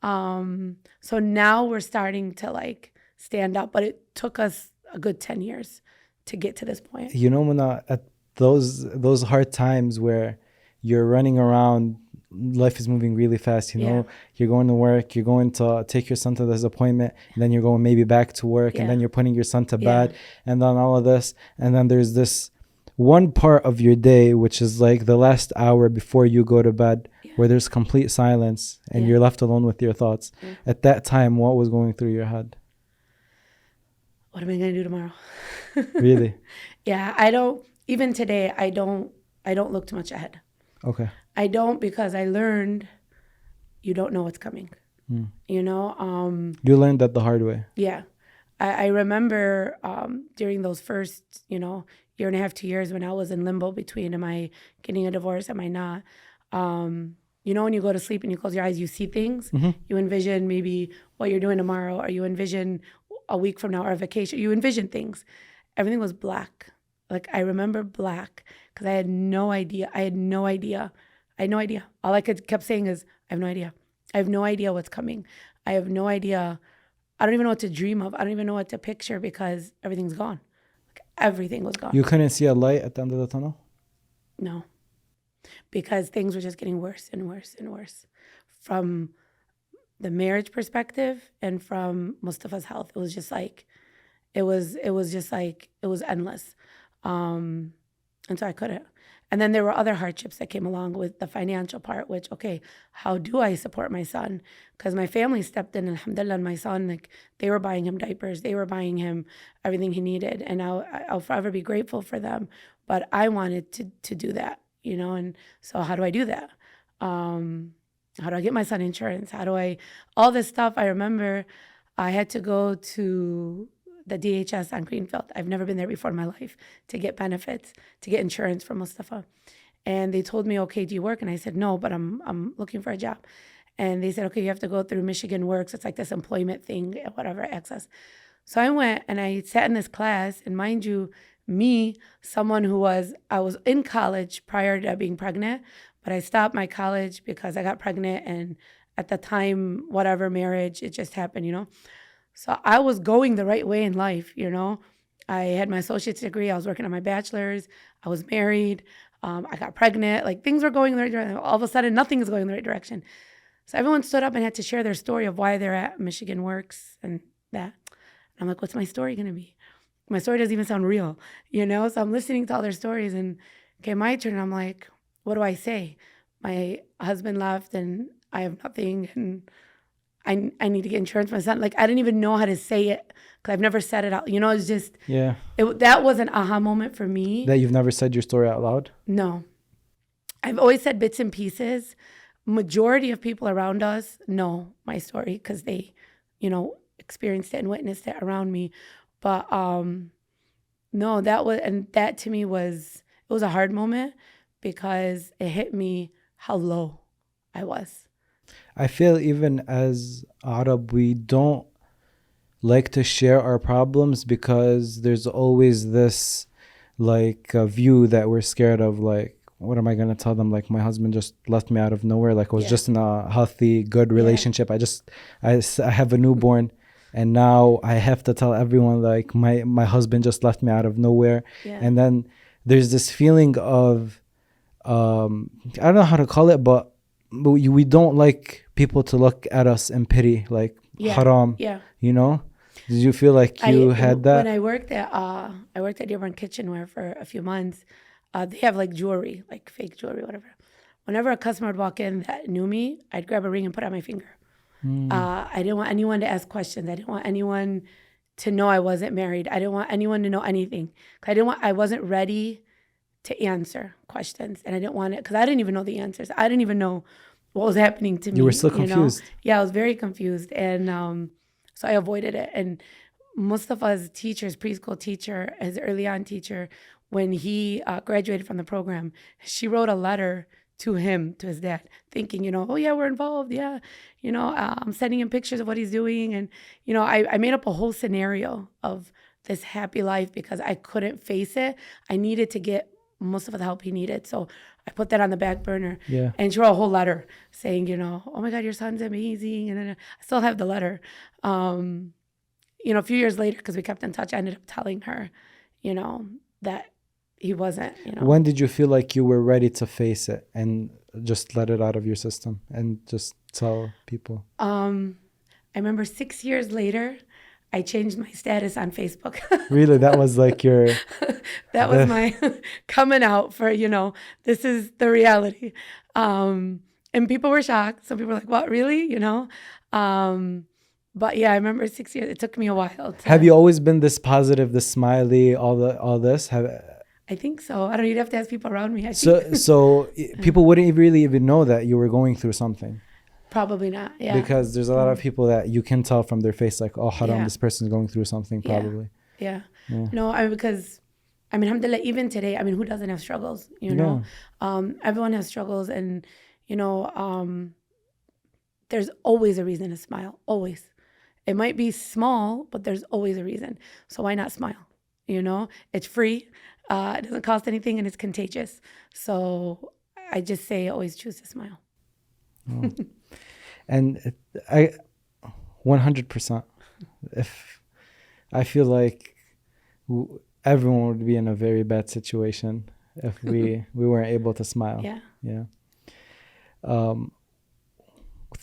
So now we're starting to stand up, but it took us a good 10 years to get to this point. Muna, at those hard times where you're running around, life is moving really fast, you're going to work, you're going to take your son to this appointment, and then you're going maybe back to work, and then you're putting your son to bed, and then all of this, and then there's this one part of your day, which is the last hour before you go to bed, where there's complete silence, and you're left alone with your thoughts. At that time, what was going through your head? What am I going to do tomorrow? Really? Yeah, even today, I don't look too much ahead. Okay. I don't, because I learned you don't know what's coming. You learned that the hard way. Yeah. I remember during those first, year and a half, 2 years when I was in limbo between, am I getting a divorce, am I not? When you go to sleep and you close your eyes, you see things. Mm-hmm. You envision maybe what you're doing tomorrow, or you envision a week from now, or a vacation. You envision things. Everything was black. I remember black because I had no idea. All I kept saying is, I have no idea. I have no idea what's coming. I have no idea. I don't even know what to dream of. I don't even know what to picture because everything's gone. Everything was gone. You couldn't see a light at the end of the tunnel? No. Because things were just getting worse and worse and worse. From the marriage perspective and from Mustafa's health. It was just it was endless. And so I couldn't. And then there were other hardships that came along with the financial part, which, okay, how do I support my son? Because my family stepped in, alhamdulillah, and my son, like, they were buying him diapers. They were buying him everything he needed. And I'll forever be grateful for them. But I wanted to do that, and so how do I do that? How do I get my son insurance? All this stuff. I remember I had to go to the DHS on Greenfield. I've never been there before in my life to get benefits, to get insurance from Mustafa. And they told me, okay, do you work? And I said, no, but I'm looking for a job. And they said, okay, you have to go through Michigan Works. It's like this employment thing, whatever, access. So I went and I sat in this class, and mind you, I was in college prior to being pregnant, but I stopped my college because I got pregnant, and at the time, whatever, marriage, it just happened. So I was going the right way in life, I had my associate's degree. I was working on my bachelor's. I was married. I got pregnant. Like, things were going in the right direction. All of a sudden, nothing is going in the right direction. So everyone stood up and had to share their story of why they're at Michigan Works and that. And I'm like, what's my story going to be? My story doesn't even sound real, So I'm listening to all their stories, and okay, my turn. I'm like, what do I say? My husband left, and I have nothing, and I need to get insurance for my son. Like, I didn't even know how to say it because I've never said it out. It's just, that was an aha moment for me. That you've never said your story out loud? No. I've always said bits and pieces. Majority of people around us know my story because they, experienced it and witnessed it around me. But no, that to me it was a hard moment because it hit me how low I was. I feel even as Arab, we don't like to share our problems because there's always this view that we're scared of, like, what am I going to tell them? Like, my husband just left me out of nowhere. Like, I was just in a healthy, good relationship. I have a newborn, and now I have to tell everyone, like, my husband just left me out of nowhere. Yeah. And then there's this feeling of, I don't know how to call it, but we don't like people to look at us in pity, like haram. Yeah. Did you feel like you had that? When I worked at Dearborn Kitchenware for a few months. They have like jewelry, like fake jewelry, whatever. Whenever a customer would walk in that knew me, I'd grab a ring and put it on my finger. I didn't want anyone to ask questions. I didn't want anyone to know I wasn't married. I didn't want anyone to know anything. I wasn't ready to answer questions, and I didn't want it because I didn't even know the answers. I didn't even know what was happening to me. You were still confused. Yeah, I was very confused, and so I avoided it. And Mustafa's teacher, his preschool teacher, his early on teacher, when he graduated from the program, she wrote a letter to him, to his dad, thinking, oh yeah, we're involved. Yeah. I'm sending him pictures of what he's doing. And, I made up a whole scenario of this happy life because I couldn't face it. I needed to get most of the help he needed. So I put that on the back burner. Yeah. And she wrote a whole letter saying, oh my God, your son's amazing. And then I still have the letter. A few years later, because we kept in touch, I ended up telling her, that he wasn't, When did you feel like you were ready to face it and just let it out of your system and just tell people? I remember 6 years later, I changed my status on Facebook. Really? That was like your... That was my coming out for, this is the reality. And people were shocked. Some people were like, what, really? But yeah, I remember 6 years. It took me a while. Have you always been this positive, this smiley, all this? I think so. I don't know. You'd have to ask people around me. So people wouldn't really even know that you were going through something. Probably not. Yeah. Because there's a lot of people that you can tell from their face, like, oh, haram, this person's going through something, probably. Yeah. No, because alhamdulillah, even today, who doesn't have struggles? Everyone has struggles, and there's always a reason to smile. Always. It might be small, but there's always a reason. So why not smile? It's free. It doesn't cost anything, and it's contagious. So I just say always choose to smile. Oh. And I 100%. If I feel like everyone would be in a very bad situation if we weren't able to smile. Yeah.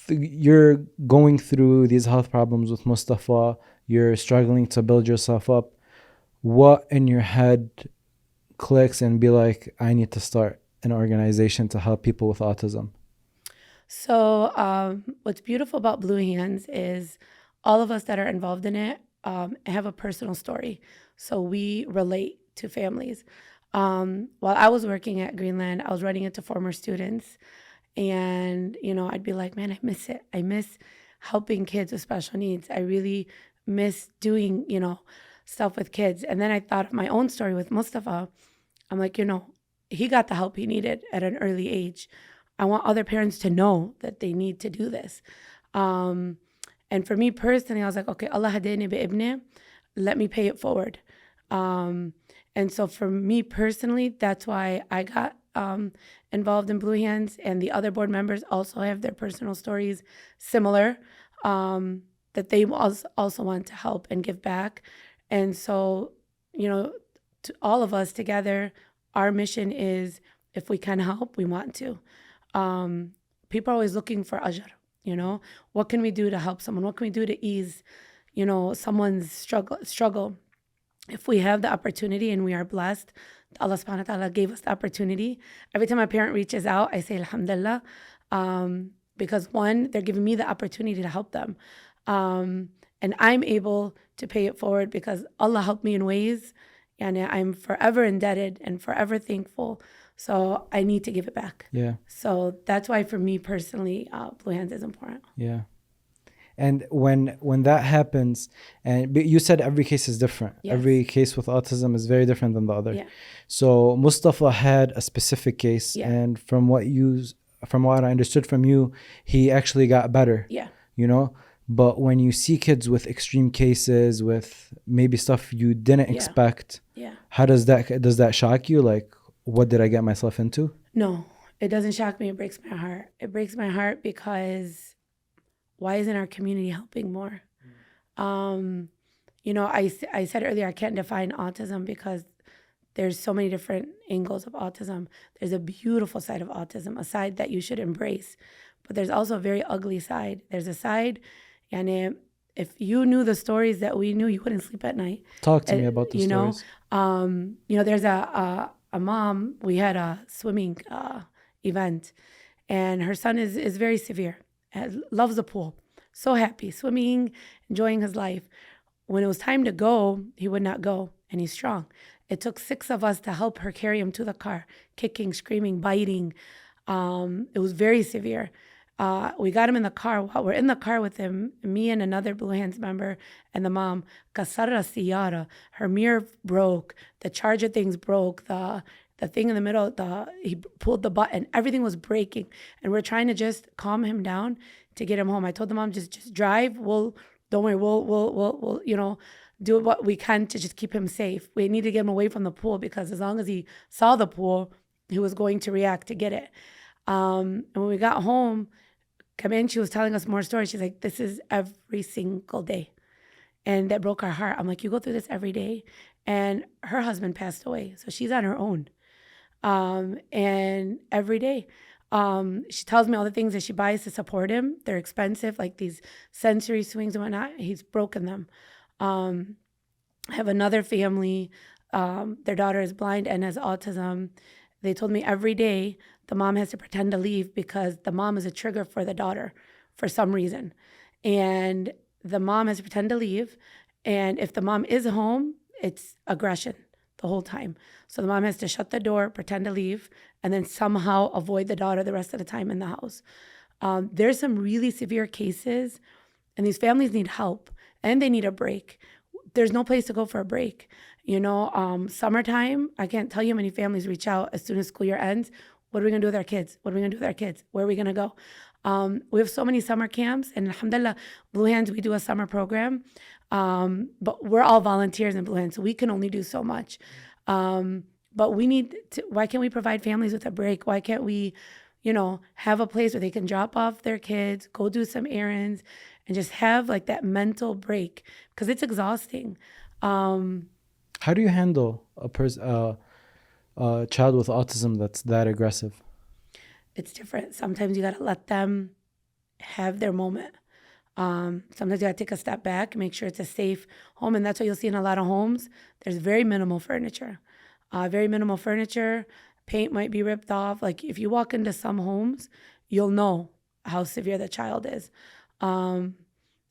You're going through these health problems with Mustafa. You're struggling to build yourself up. What in your head clicks and be like, I need to start an organization to help people with autism? So, what's beautiful about Blue Hands is all of us that are involved in it have a personal story. So, we relate to families. While I was working at Greenland, I was running into former students. And, I'd be like, man, I miss it. I miss helping kids with special needs. I really miss doing, stuff with kids. And then I thought of my own story with Mustafa. I'm like, he got the help he needed at an early age. I want other parents to know that they need to do this. And for me personally, I was like, okay, Allah hadini bi ibni, let me pay it forward. And so for me personally, that's why I got involved in Blue Hands, and the other board members also have their personal stories similar, that they also want to help and give back. And so, to all of us together, our mission is, if we can help, we want to. People are always looking for ajr, what can we do to help someone? What can we do to ease, someone's struggle? If we have the opportunity and we are blessed, Allah subhanahu wa ta'ala gave us the opportunity. Every time a parent reaches out, I say, alhamdulillah, because one, they're giving me the opportunity to help them. And I'm able to pay it forward because Allah helped me in ways, and I'm forever indebted and forever thankful. So I need to give it back. Yeah. So that's why for me personally, Blue Hands is important. Yeah. And when that happens, but you said every case is different. Yes. Every case with autism is very different than the other. Yeah. So Mustafa had a specific case, Yeah. and from what I understood from you, he actually got better. Yeah. But when you see kids with extreme cases, with maybe stuff you didn't expect, how does that shock you? Like, what did I get myself into? No, it doesn't shock me. It breaks my heart. It breaks my heart because why isn't our community helping more? I said earlier, I can't define autism because there's so many different angles of autism. There's a beautiful side of autism, a side that you should embrace, but there's also a very ugly side. There's a side, and if you knew the stories that we knew, you wouldn't sleep at night. Talk to me about the stories. There's a mom. We had a swimming event, and her son is very severe. Loves the pool, so happy, swimming, enjoying his life. When it was time to go, he would not go, and he's strong. It took 6 of us to help her carry him to the car, kicking, screaming, biting. It was very severe. We got him in the car. While we're in the car with him, me and another Blue Hands member and the mom, kasara siyara, her mirror broke, the charger things broke, the thing in the middle, he pulled the button, everything was breaking. And we're trying to just calm him down to get him home. I told the mom, just drive. Don't worry, we'll do what we can to just keep him safe. We need to get him away from the pool because as long as he saw the pool, he was going to react to get it. And when we got home, she was telling us more stories. She's like, this is every single day. And that broke our heart. I'm like, you go through this every day? And her husband passed away, so she's on her own. And every day, she tells me all the things that she buys to support him. They're expensive, like these sensory swings and whatnot. He's broken them. I have another family. Their daughter is blind and has autism. They told me every day the mom has to pretend to leave because the mom is a trigger for the daughter for some reason. And the mom has to pretend to leave. And if the mom is home, it's aggression the whole time. So the mom has to shut the door, pretend to leave, and then somehow avoid the daughter the rest of the time in the house. There's some really severe cases, and these families need help, and they need a break. There's no place to go for a break. Summertime, I can't tell you how many families reach out as soon as school year ends. What are we going to do with our kids? What are we going to do with our kids? Where are we going to go? We have so many summer camps, and alhamdulillah, Blue Hands, we do a summer program. But we're all volunteers in Blue Hands, so we can only do so much. But we need to, why can't we provide families with a break? Why can't we, have a place where they can drop off their kids, go do some errands, and just have like that mental break? Because it's exhausting. How do you handle a child with autism that's that aggressive? It's different. Sometimes you got to let them have their moment. Sometimes you got to take a step back, make sure it's a safe home. And that's what you'll see in a lot of homes. There's very minimal furniture. Very minimal furniture. Paint might be ripped off. Like if you walk into some homes, you'll know how severe the child is. And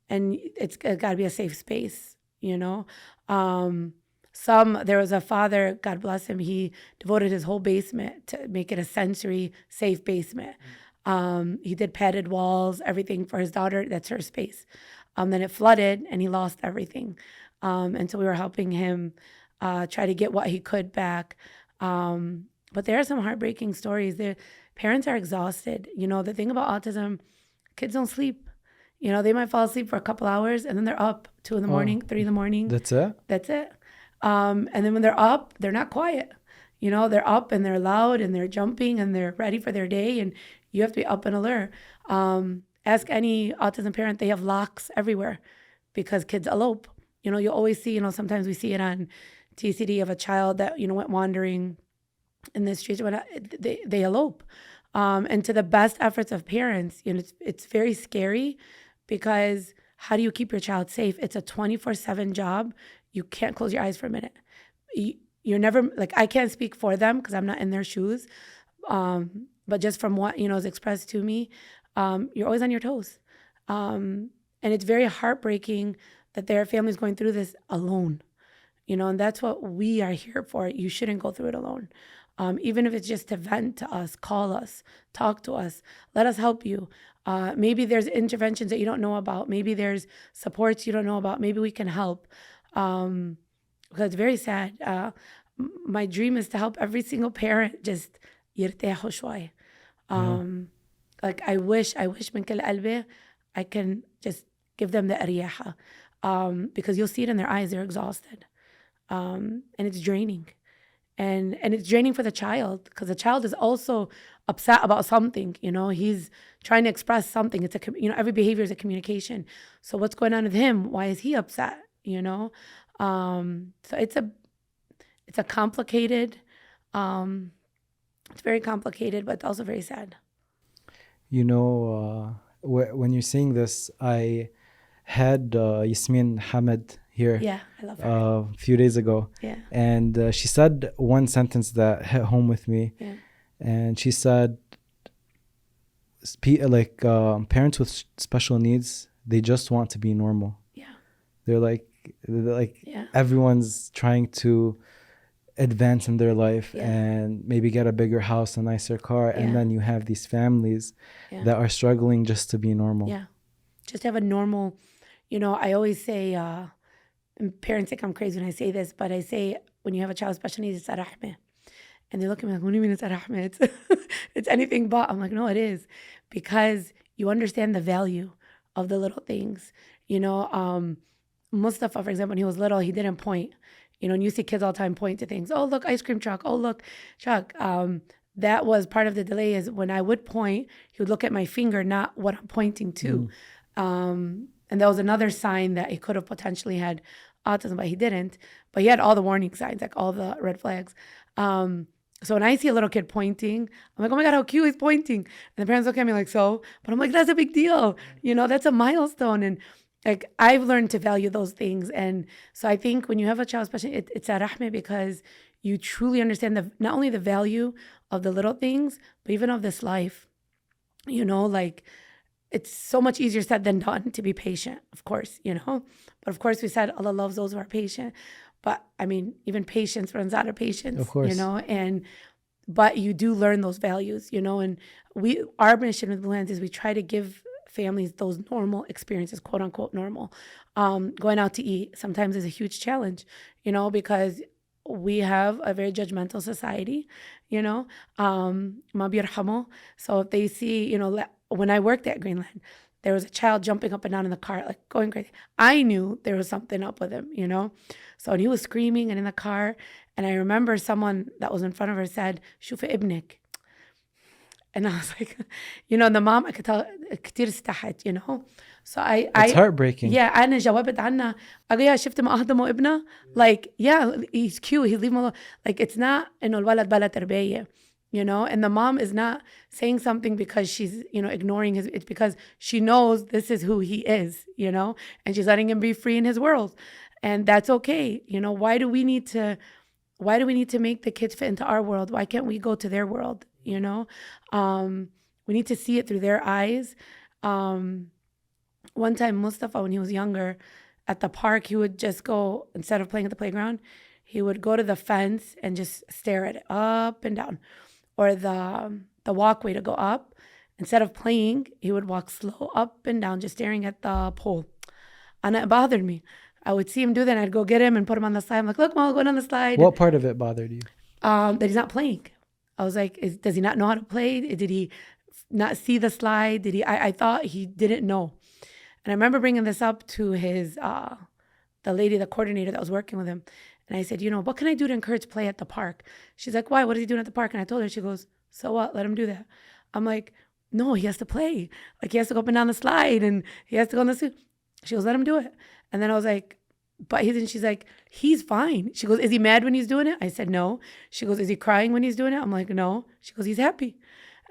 it's got to be a safe space, you know. There was a father, God bless him, he devoted his whole basement to make it a sensory safe basement. He did padded walls, everything for his daughter. That's her space. Then it flooded and he lost everything. And so we were helping him try to get what he could back. But there are some heartbreaking stories. The parents are exhausted. You know, the thing about autism, kids don't sleep. You know, they might fall asleep for a couple hours and then they're up 2 in the morning, 3 in the morning. That's it? That's it. And then when they're up, they're not quiet. You know, they're up and they're loud and they're jumping and they're ready for their day. And you have to be up and alert. Ask any autism parent, they have locks everywhere because kids elope. You know, you always see, you know, sometimes we see it on TCD of a child that, you know, went wandering in the streets. They elope. And to the best efforts of parents, you know, it's very scary because how do you keep your child safe? It's a 24/7 job. You can't close your eyes for a minute. You're never, like, I can't speak for them because I'm not in their shoes. But just from what, you know, is expressed to me, you're always on your toes. And it's very heartbreaking that their family's going through this alone, you know, and that's what we are here for. You shouldn't go through it alone. Even if it's just to vent to us, call us, talk to us, let us help you. Maybe there's interventions that you don't know about. Maybe there's supports you don't know about. Maybe we can help. Because it's very sad. My dream is to help every single parent just يرتاحوا شوي. Like I wish من كل قلبي I can just give them the أريحة. Because you'll see it in their eyes, they're exhausted. And it's draining. And it's draining for the child because the child is also upset about something, you know, he's trying to express something. It's you know, every behavior is a communication. So what's going on with him? Why is he upset? You know? So it's a complicated, it's very complicated, but also very sad. You know, when you're saying this, I had Yasmin Hamid here. Yeah, I love her. A few days ago. Yeah. And she said one sentence that hit home with me. Yeah. And she said, parents with special needs, they just want to be normal. Yeah. They're like yeah. everyone's trying to advance in their life Yeah. and maybe get a bigger house, a nicer car. Yeah. And then you have these families that are struggling just to be normal. Yeah. Just have a normal, you know, I always say, and parents think I'm crazy when I say this, but I say when you have a child with special needs, it's a rahmeh. And they look at me like, what do you mean it's a rahmeh? It's anything but. I'm like, no, it is. Because you understand the value of the little things. You know, Mustafa, for example, when he was little, he didn't point. You know, and you see kids all the time point to things. Oh, look, ice cream truck. Oh, look, truck. That was part of the delay is when I would point, he would look at my finger, not what I'm pointing to. And that was another sign that he could have potentially had autism, but he didn't. But he had all the warning signs, like all the red flags. So when I see a little kid pointing, I'm like, oh my God, how cute, he's pointing. And the parents look at me like, so? But I'm like, that's a big deal. You know, that's a milestone. And like, I've learned to value those things. And so I think when you have a child, especially, it's a rahmeh because you truly understand not only the value of the little things, but even of this life. You know, like, it's so much easier said than done to be patient, of course, you know. But of course, we said Allah loves those who are patient. But I mean, even patience runs out of patience, of course. You know. But you do learn those values, you know. And our mission with Blue Hands is we try to give families those normal experiences, quote unquote normal. Going out to eat sometimes is a huge challenge, you know, because we have a very judgmental society, you know. Ma birhamo. So if they see, you know, when I worked at Greenland, there was a child jumping up and down in the car, like going crazy. I knew there was something up with him, you know? So and he was screaming and in the car. And I remember someone that was in front of her said, Shufa ibnik. And I was like, you know, and the mom, I could tell, كتير استحت, you know? So it's heartbreaking. Yeah, أنا جاوبت عنها. I go, yeah, شفت ما أهضموا ابنه? Like, yeah, he's cute, he's leaving alone. Like, it's not إنه الولد بلا تربية. You know, and the mom is not saying something because she's, you know, ignoring it's because she knows this is who he is, you know, and she's letting him be free in his world. And that's okay. You know, why do we need to why do we need to make the kids fit into our world? Why can't we go to their world? You know, we need to see it through their eyes. One time, Mustafa, when he was younger, at the park, he would just go, instead of playing at the playground, he would go to the fence and just stare at it up and down, or the walkway to go up. Instead of playing, he would walk slow up and down, just staring at the pole. And it bothered me. I would see him do that, and I'd go get him and put him on the slide. I'm like, look, Mom, going on the slide. What part of it bothered you? That he's not playing. I was like, does he not know how to play? Did he not see the slide? Did he? I thought he didn't know. And I remember bringing this up to the lady, the coordinator that was working with him. And I said, what can I do to encourage play at the park? She's like, why? What is he doing at the park? And I told her, she goes, so what? Let him do that. I'm like, no, he has to play. Like, he has to go up and down the slide, and he has to go on the suit. She goes, let him do it. And then I was like, but she's like, he's fine. She goes, is he mad when he's doing it? I said, no. She goes, is he crying when he's doing it? I'm like, no. She goes, he's happy.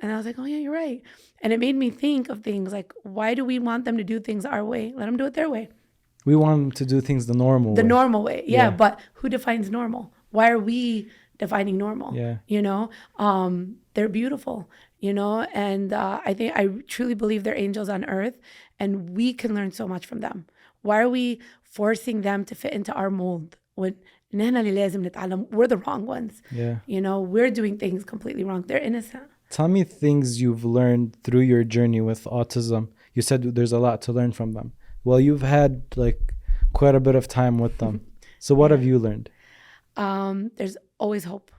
And I was like, oh, yeah, you're right. And it made me think of things like, why do we want them to do things our way? Let them do it their way. We want them to do things the normal way. The normal way. Yeah. But who defines normal? Why are we defining normal? Yeah. They're beautiful, and I truly believe they're angels on earth, and we can learn so much from them. Why are we forcing them to fit into our mold when we're the wrong ones? Yeah. We're doing things completely wrong. They're innocent. Tell me things you've learned through your journey with autism. You said there's a lot to learn from them. Well, you've had quite a bit of time with them. So what have you learned? There's always hope.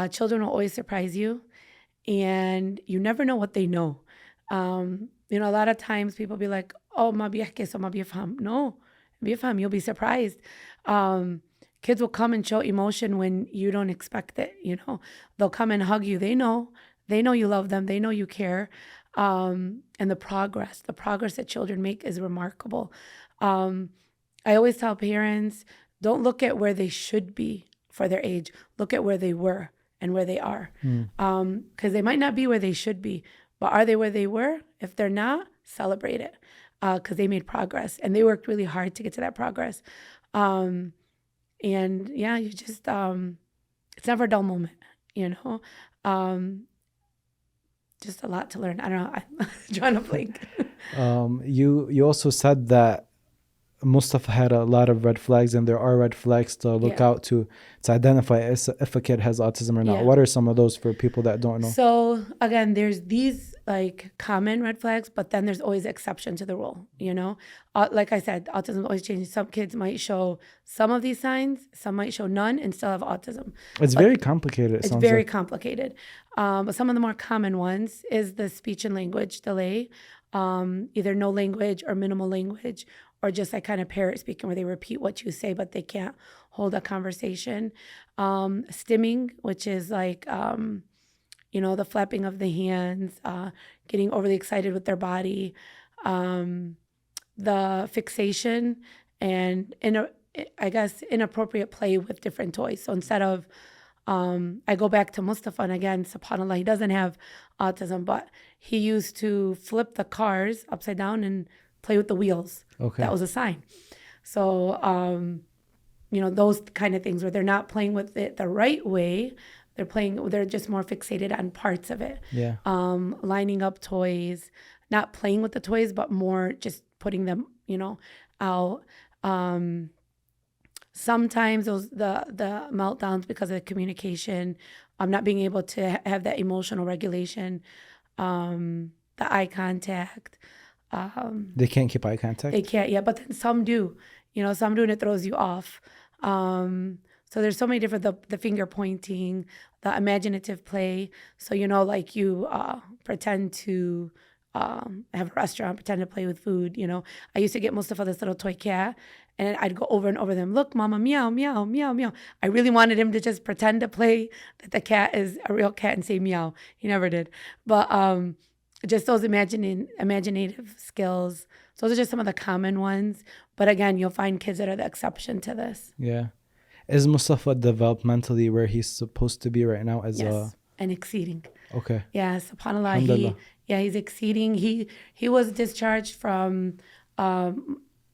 Children will always surprise you, and you never know what they know. A lot of times people be like, oh, ma biyahki, so ma biyafham. No, biyafham, you'll be surprised. Kids will come and show emotion when you don't expect it. They'll come and hug you. They know you love them. They know you care. And the progress that children make is remarkable. I always tell parents, don't look at where they should be for their age. Look at where they were and where they are. Because they might not be where they should be, but are they where they were? If they're not, celebrate it, because they made progress and they worked really hard to get to that progress. And yeah, you just, it's never a dull moment, just a lot to learn. I don't know. I'm trying to blink. You also said that Mustafa had a lot of red flags, and there are red flags to look out to identify if a kid has autism or not. Yeah. What are some of those for people that don't know? So again, there's these common red flags, but then there's always exception to the rule. Like I said, autism is always changing. Some kids might show some of these signs, some might show none and still have autism. It's very complicated. It's very complicated. But some of the more common ones is the speech and language delay, either no language or minimal language, or just kind of parrot speaking where they repeat what you say, but they can't hold a conversation. Stimming, which is the flapping of the hands, getting overly excited with their body, the fixation, and inappropriate play with different toys. So instead of, I go back to Mustafa, and again, subhanAllah, he doesn't have autism, but he used to flip the cars upside down and play with the wheels. Okay. That was a sign. So, those kind of things where they're not playing with it the right way. They're just more fixated on parts of it. Yeah. Lining up toys, not playing with the toys, but more just putting them, out. Sometimes the meltdowns because of the communication, not being able to have that emotional regulation, the eye contact. They can't keep eye contact? They can't, yeah, but then some do. Some do, and it throws you off. So there's so many different, the finger pointing, the imaginative play. So, you pretend to have a restaurant, pretend to play with food. I used to get Mustafa this little toy cat, and I'd go over and over them. Look, mama, meow, meow, meow, meow. I really wanted him to just pretend to play that the cat is a real cat and say meow. He never did. But just those imaginative skills. So those are just some of the common ones. But again, you'll find kids that are the exception to this. Yeah. Is Mustafa developmentally where he's supposed to be right now? Yes, and exceeding. Okay. Yeah, subhanAllah. He's exceeding. He was discharged from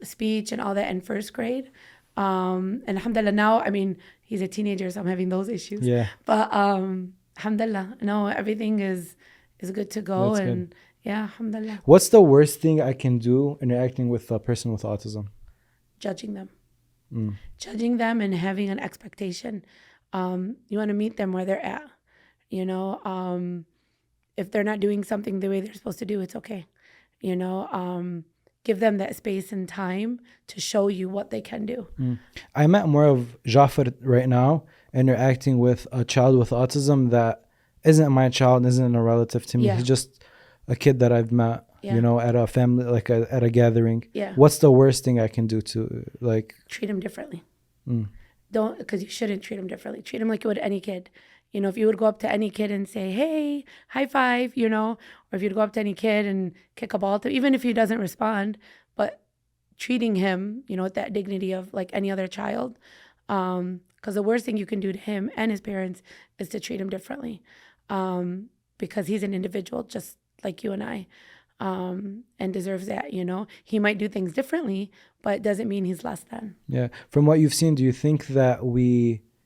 speech and all that in first grade. And alhamdulillah now, I mean, he's a teenager, so I'm having those issues. Yeah. But alhamdulillah, no, everything is good to go. That's And good. yeah, alhamdulillah, What's the worst thing I can do interacting with a person with autism? judging them. Mm. Judging them and having an expectation. You want to meet them where they're at. You know, if they're not doing something the way they're supposed to do, it's okay. You know, give them that space and time to show you what they can do. I met more of Jafar right now, interacting with a child with autism that isn't my child, isn't a relative to me. Yeah. He's just a kid that I've met, Yeah. you know, at a family, like at a gathering. Yeah. What's the worst thing I can do to, like, Treat them differently. Mm. Don't, because you shouldn't treat them differently. Treat them like you would any kid. You know, if you would go up to any kid and say, hey, high five, you know, or if you'd go up to any kid and kick a ball to, even if he doesn't respond, but treating him, you know, with that dignity of like any other child. Because the worst thing you can do to him and his parents is to treat him differently. Because he's an individual just like you and I, and deserves that, you know. He might do things differently, but it doesn't mean he's less than. Yeah. From what you've seen, do you think that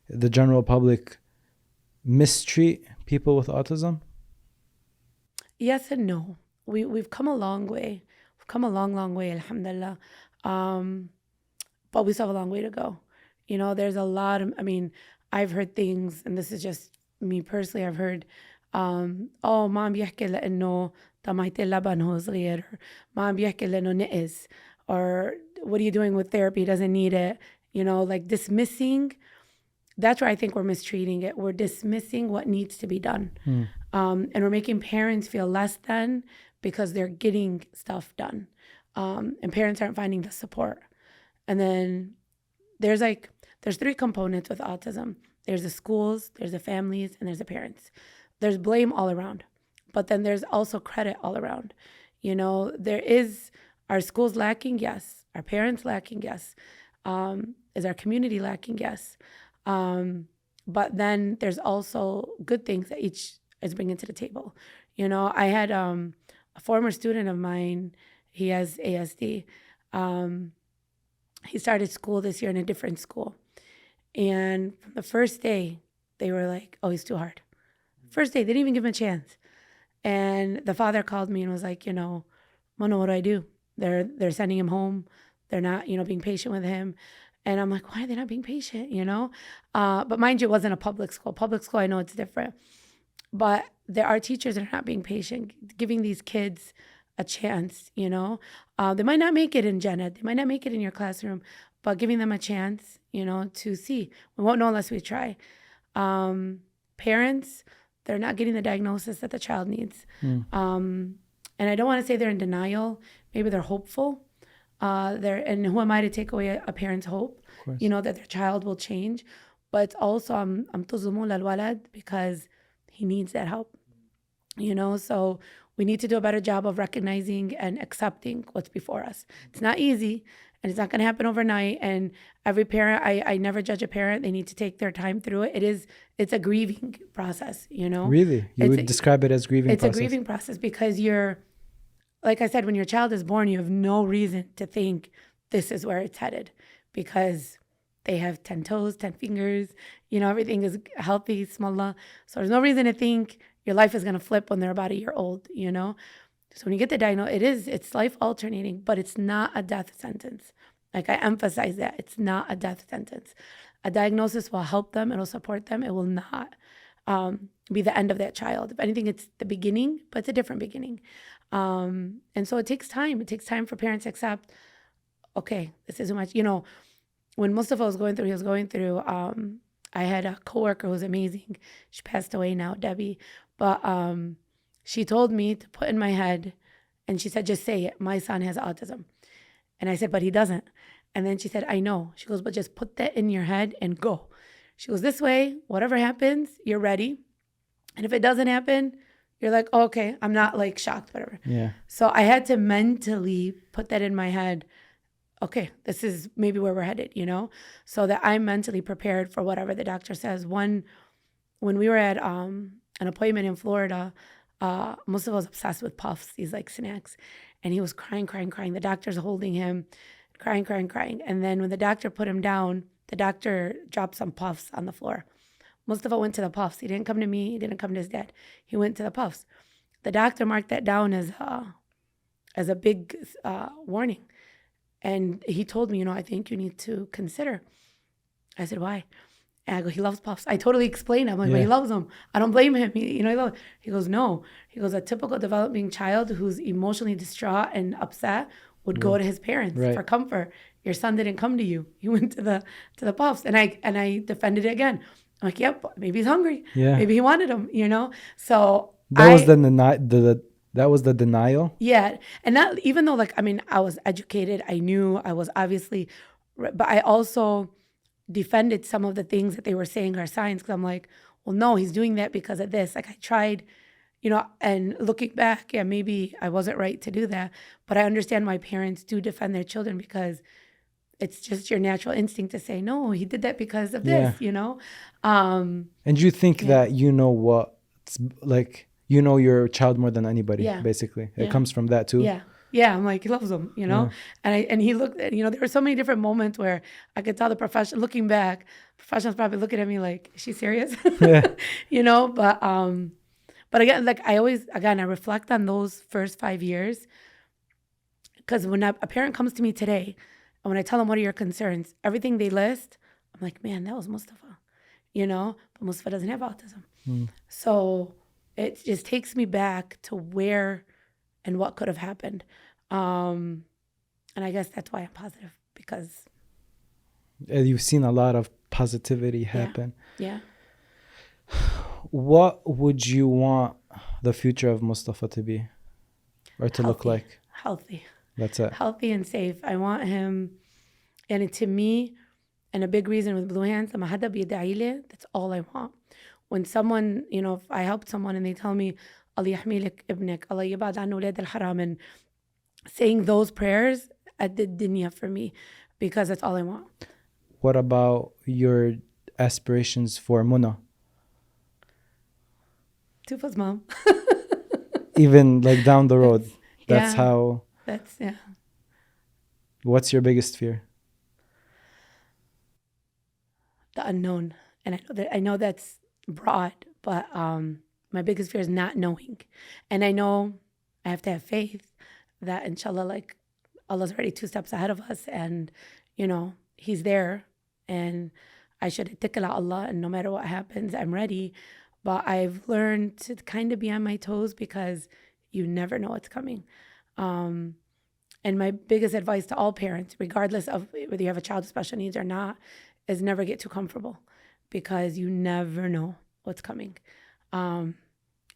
the general public, mistreat people with autism? Yes and no. We've come a long way. We've come a long way, alhamdulillah. But we still have a long way to go. You know, there's a lot of, I mean, I've heard things, and this is just me personally, I've heard, ما عم بيحكي لأنه طمعة اللبن هو صغير, ما عم بيحكي لأنه نقص, or what are you doing with therapy? He doesn't need it. You know, like dismissing. That's where I think we're mistreating it. We're dismissing what needs to be done. And we're making parents feel less than because they're getting stuff done. And parents aren't finding the support. And then there's three components with autism. There's the schools, there's the families, and there's the parents. There's blame all around. But then there's also credit all around. You know, our schools lacking? Yes. Our parents lacking? Yes. Is our community lacking? Yes. But then there's also good things that each is bringing to the table. You know, I had a former student of mine, he has ASD. He started school this year in a different school. And from the first day, they were like, oh, he's too hard. First day, they didn't even give him a chance. And the father called me and was like, you know, Mona, what do I do? They're sending him home. They're not, you know, being patient with him. And I'm like, why are they not being patient, you know? But mind you, it wasn't a public school. Public school, I know it's different. But there are teachers that are not being patient, giving these kids a chance, you know? They might not make it in Jannah. They might not make it in your classroom, but giving them a chance, you know, to see. We won't know unless we try. Parents, they're not getting the diagnosis that the child needs. And I don't want to say they're in denial. Maybe they're hopeful. And who am I to take away a parent's hope, you know, that their child will change. But it's also, I'm tuzumu lal-walad because he needs that help, you know. So we need to do a better job of recognizing and accepting what's before us. It's not easy, and it's not going to happen overnight. And every parent, I never judge a parent. They need to take their time through it. It's a grieving process, you know. Really? You would describe it as grieving process? It's a grieving process because like I said, when your child is born, you have no reason to think this is where it's headed because they have 10 toes, 10 fingers, you know, everything is healthy, smallah. So there's no reason to think your life is going to flip when they're about a year old, you know? So when you get the diagnosis, it's life alternating, but it's not a death sentence. Like I emphasize that, it's not a death sentence. A diagnosis will help them, it'll support them, it will not be the end of that child. If anything, it's the beginning, but it's a different beginning. And so it takes time. It takes time for parents to accept, okay, this isn't much, you know, when Mustafa was going through, I had a coworker who was amazing. She passed away now, Debbie. But she told me to put in my head, and she said, just say it, my son has autism. And I said, but he doesn't. And then she said, I know. She goes, but just put that in your head and go. She goes, this way, whatever happens, you're ready. And if it doesn't happen, you're like, oh, okay, I'm not like shocked, whatever. Yeah. So I had to mentally put that in my head. Okay, this is maybe where we're headed, you know, so that I'm mentally prepared for whatever the doctor says. When we were at an appointment in Florida, Mustafa was obsessed with puffs, these like snacks, and he was crying. The doctor's holding him. crying, crying, crying. And then when the doctor put him down, the doctor dropped some puffs on the floor. Mustafa went to the puffs. He didn't come to me. He didn't come to his dad. He went to the puffs. The doctor marked that down as a big warning. And he told me, I think you need to consider. I said, why? And I go, he loves puffs. I totally explained. I'm like, but he loves them. I don't blame him. He loves. He goes, no. He goes, a typical developing child who's emotionally distraught and upset would go to his parents for comfort. Your son didn't come to you. He went to the puffs, and I defended it again. I'm like, yep, maybe he's hungry. Yeah. Maybe he wanted them. So that was the denial. Yeah, and that, even though I was educated, I knew, I was obviously, but I also defended some of the things that they were saying are signs, because I'm like, well, no, he's doing that because of this. Like, I tried, and looking back, yeah, maybe I wasn't right to do that, but I understand why parents do defend their children, because it's just your natural instinct to say, no, he did that because of this, And you think that what's like, your child more than anybody, basically. It comes from that too. Yeah, I'm like, he loves them, and he looked at, there were so many different moments where I could tell looking back, professionals probably looking at me like, is she serious? But again, I reflect on those first 5 years, because when a parent comes to me today, and when I tell them, what are your concerns? Everything they list, I'm like, man, that was Mustafa, but Mustafa doesn't have autism. So it just takes me back to where and what could have happened. And I guess that's why I'm positive, because you've seen a lot of positivity happen. Yeah. What would you want the future of Mustafa to be, or to look like? Healthy. That's it. Healthy and safe. I want him, and to me, and a big reason with Blue Hands, that's all I want. When someone, if I help someone and they tell me, Allah yahmi lak ibnak, Allah yabad an awlad al-haram, and saying those prayers at the dunya for me, because that's all I want. What about your aspirations for Muna? Tufa's mom. Even down the road. That's What's your biggest fear? The unknown. And I know that's broad, but my biggest fear is not knowing. And I know I have to have faith that, inshallah, Allah's already 2 steps ahead of us, and he's there, and I should ittakel ala Allah, and no matter what happens, I'm ready. But I've learned to kind of be on my toes, because you never know what's coming. And my biggest advice to all parents, regardless of whether you have a child with special needs or not, is never get too comfortable, because you never know what's coming. And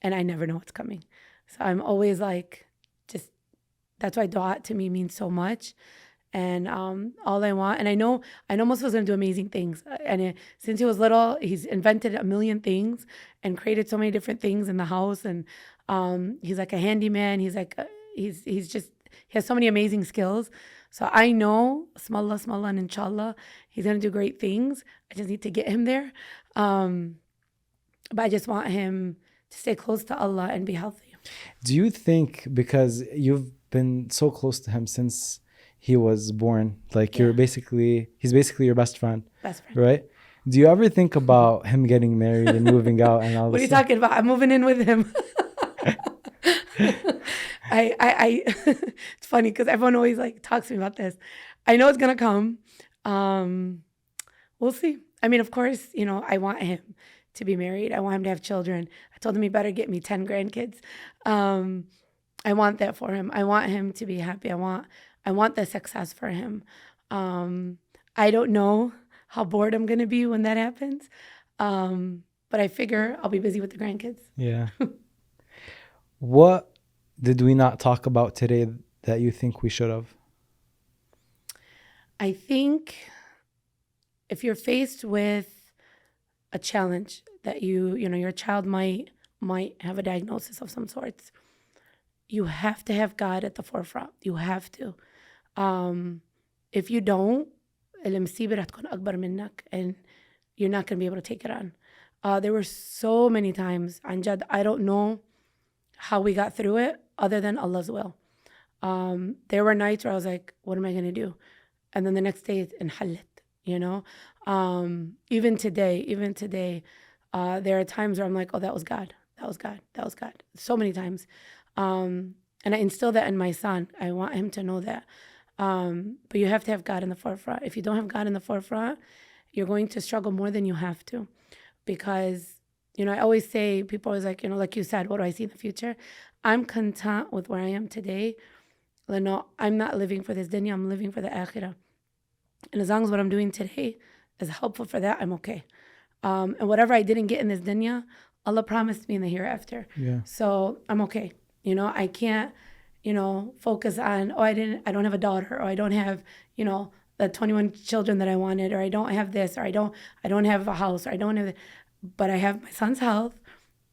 I never know what's coming. So I'm always that's why dua to me means so much. And all I want, and I know Mustapha's going to do amazing things. And since he was little, he's invented a million things and created so many different things in the house. And he's like a handyman. He's he has so many amazing skills. So I know, smallah, and inshallah, he's going to do great things. I just need to get him there. But I just want him to stay close to Allah and be healthy. Do you think, because you've been so close to him since he was born, he's basically your best friend, right? Do you ever think about him getting married and moving out and all this? What are you talking about? I'm moving in with him. It's funny, because everyone always talks to me about this. I know it's gonna come. We'll see. I mean, of course, I want him to be married. I want him to have children. I told him he better get me 10 grandkids. I want that for him. I want him to be happy. I want the success for him. I don't know how bored I'm gonna be when that happens. But I figure I'll be busy with the grandkids. Yeah. What did we not talk about today that you think we should have? I think if you're faced with a challenge that your child might have a diagnosis of some sorts, you have to have God at the forefront. You have to. If you don't, المصيبة رح تكون أكبر منك, and you're not going to be able to take it on. There were so many times, عن جد, I don't know how we got through it other than Allah's will. There were nights where I was like, what am I going to do? and then the next day it's انحلت, you know. Even today, there are times where I'm like, oh, that was God, that was God, that was God. So many times. And I instill that in my son. I want him to know that. But you have to have God in the forefront. If you don't have God in the forefront, you're going to struggle more than you have to. Because, you know, I always say, people always like, you know, like you said, what do I see in the future? I'm content with where I am today. No, I'm not living for this dunya, I'm living for the akhirah. And as long as what I'm doing today is helpful for that, I'm okay. And whatever I didn't get in this dunya, Allah promised me in the hereafter. Yeah. So I'm okay. You know, I can't, you know, focus on, oh, I don't have a daughter, or I don't have, you know, the 21 children that I wanted, or I don't have this, or I don't have a house, or I don't have, but I have my son's health.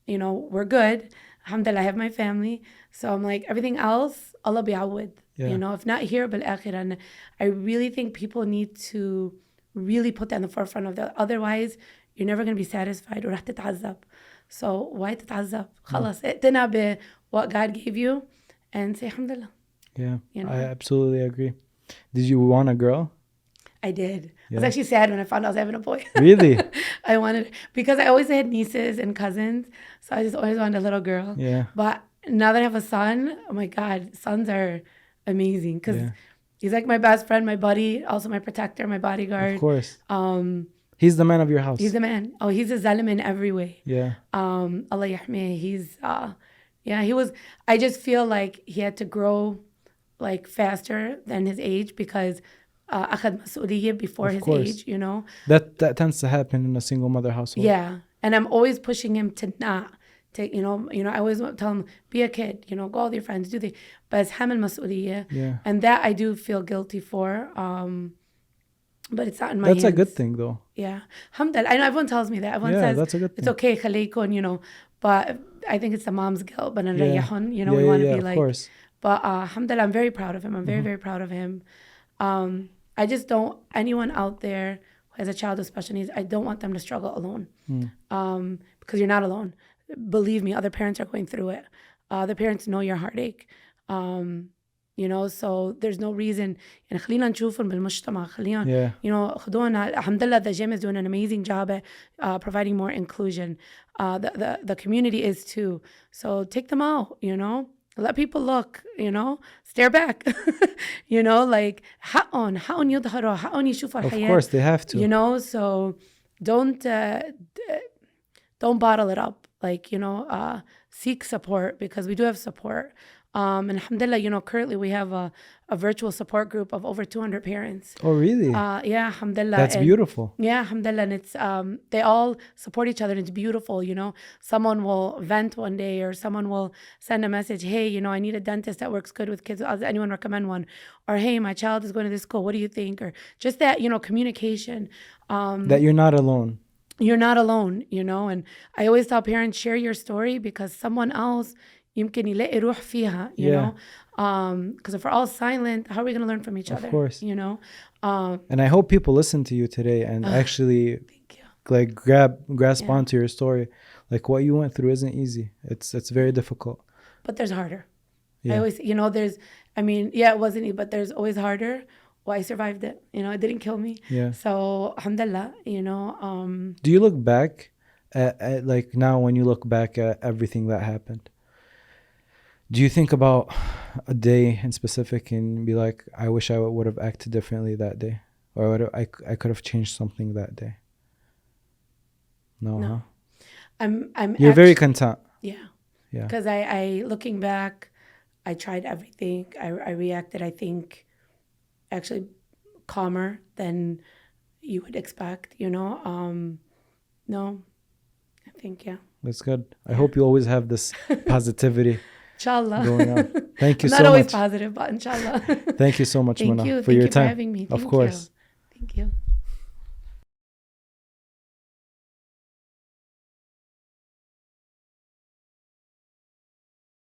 You know, we're good. Alhamdulillah, I have my family. So I'm like, everything else, Allah bi'awad. Yeah. You know, if not here, bil akhirah. And I really think people need to really put that in the forefront of that. Otherwise, you're never going to be satisfied. ورح تتعذب. So why تتعذب? خلاص اقتنع ب what God gave you and say alhamdulillah. Yeah, You know? I absolutely agree. Did you want a girl? I did. I Yeah. was actually sad when I found out I was having a boy. Really? I wanted, because I always had nieces and cousins, so I just always wanted a little girl. Yeah. But now that I have a son, oh my God, sons are amazing because Yeah. he's like my best friend, my buddy, also my protector, my bodyguard. Of course. He's the man of your house. He's the man. Oh, he's a zalim in every way. Yeah. Allah yahmeh. He's, yeah, he was, I just feel like he had to grow like faster than his age because أخذ مسؤولية before Of his course. age, you know? That tends to happen in a single mother household. Yeah. And I'm always pushing him to not take, you know, I always tell him, be a kid, you know, go with your friends, do the, but it's حمل مسؤولية. Yeah. And that I do feel guilty for. But it's not in my That's hands. a good thing though. Yeah. Alhamdulillah. I know everyone tells me that. Everyone Yeah, says that's a good it's thing. okay, خليكن, you know, but I think it's the mom's guilt. But نريحن, you know, Yeah, we want to yeah, be of like, course. but alhamdulillah, I'm very proud of him. I'm very, very proud of him. I just don't, anyone out there who has a child with special needs, I don't want them to struggle alone. Because you're not alone. Believe me, other parents are going through it. Other parents know your heartache. You know, so there's no reason. يعني خلينا نشوفهم بالمجتمع. خلينا, Yeah. you know, خدونا. Alhamdulillah, the gym is doing an amazing job at providing more inclusion. The community is too. So take them out, you know. Let people look, you know. Stare back. You know, like حقهم يظهروا, حقهم يشوفوا Of الحياة. course, they have to. You know, so don't bottle it up. Like, you know, seek support because we do have support. And alhamdulillah, you know, currently we have a virtual support group of over 200 parents. Oh, really? Yeah, alhamdulillah. That's And beautiful. yeah, alhamdulillah. And it's, they all support each other and it's beautiful, you know. Someone will vent one day or someone will send a message, hey, you know, I need a dentist that works good with kids. Does anyone recommend one? Or, hey, my child is going to this school. What do you think? Or just that, you know, communication. That you're not alone. You're not alone, you know. And I always tell parents, share your story because someone else يمكن يلاقي روح فيها, you know. Because if we're all silent, how are we going to learn from each other? Of course. You know. And I hope people listen to you today and actually Thank you. like grasp onto your story. Like what you went through isn't easy. It's very difficult. But there's harder. Yeah. I always, you know, it wasn't easy, but there's always harder. Well, I survived it. You know, it didn't kill me. Yeah. So, alhamdulillah, you know. Do you look back at like now when you look back at everything that happened? Do you think about a day in specific and be like, I wish I would have acted differently that day? Or I could have changed something that day? No. No. Huh? I'm You're very content. Yeah. Yeah. Because I looking back, I tried everything. I reacted, I think, actually calmer than you would expect, you know. No, I think, yeah. That's good. I hope you always have this positivity Inshallah. going on. Thank you I'm so not always much. positive, but inshallah. Thank you so much, Thank Muna, you. for your Thank you time. for having me. Of Thank course. you. Thank you.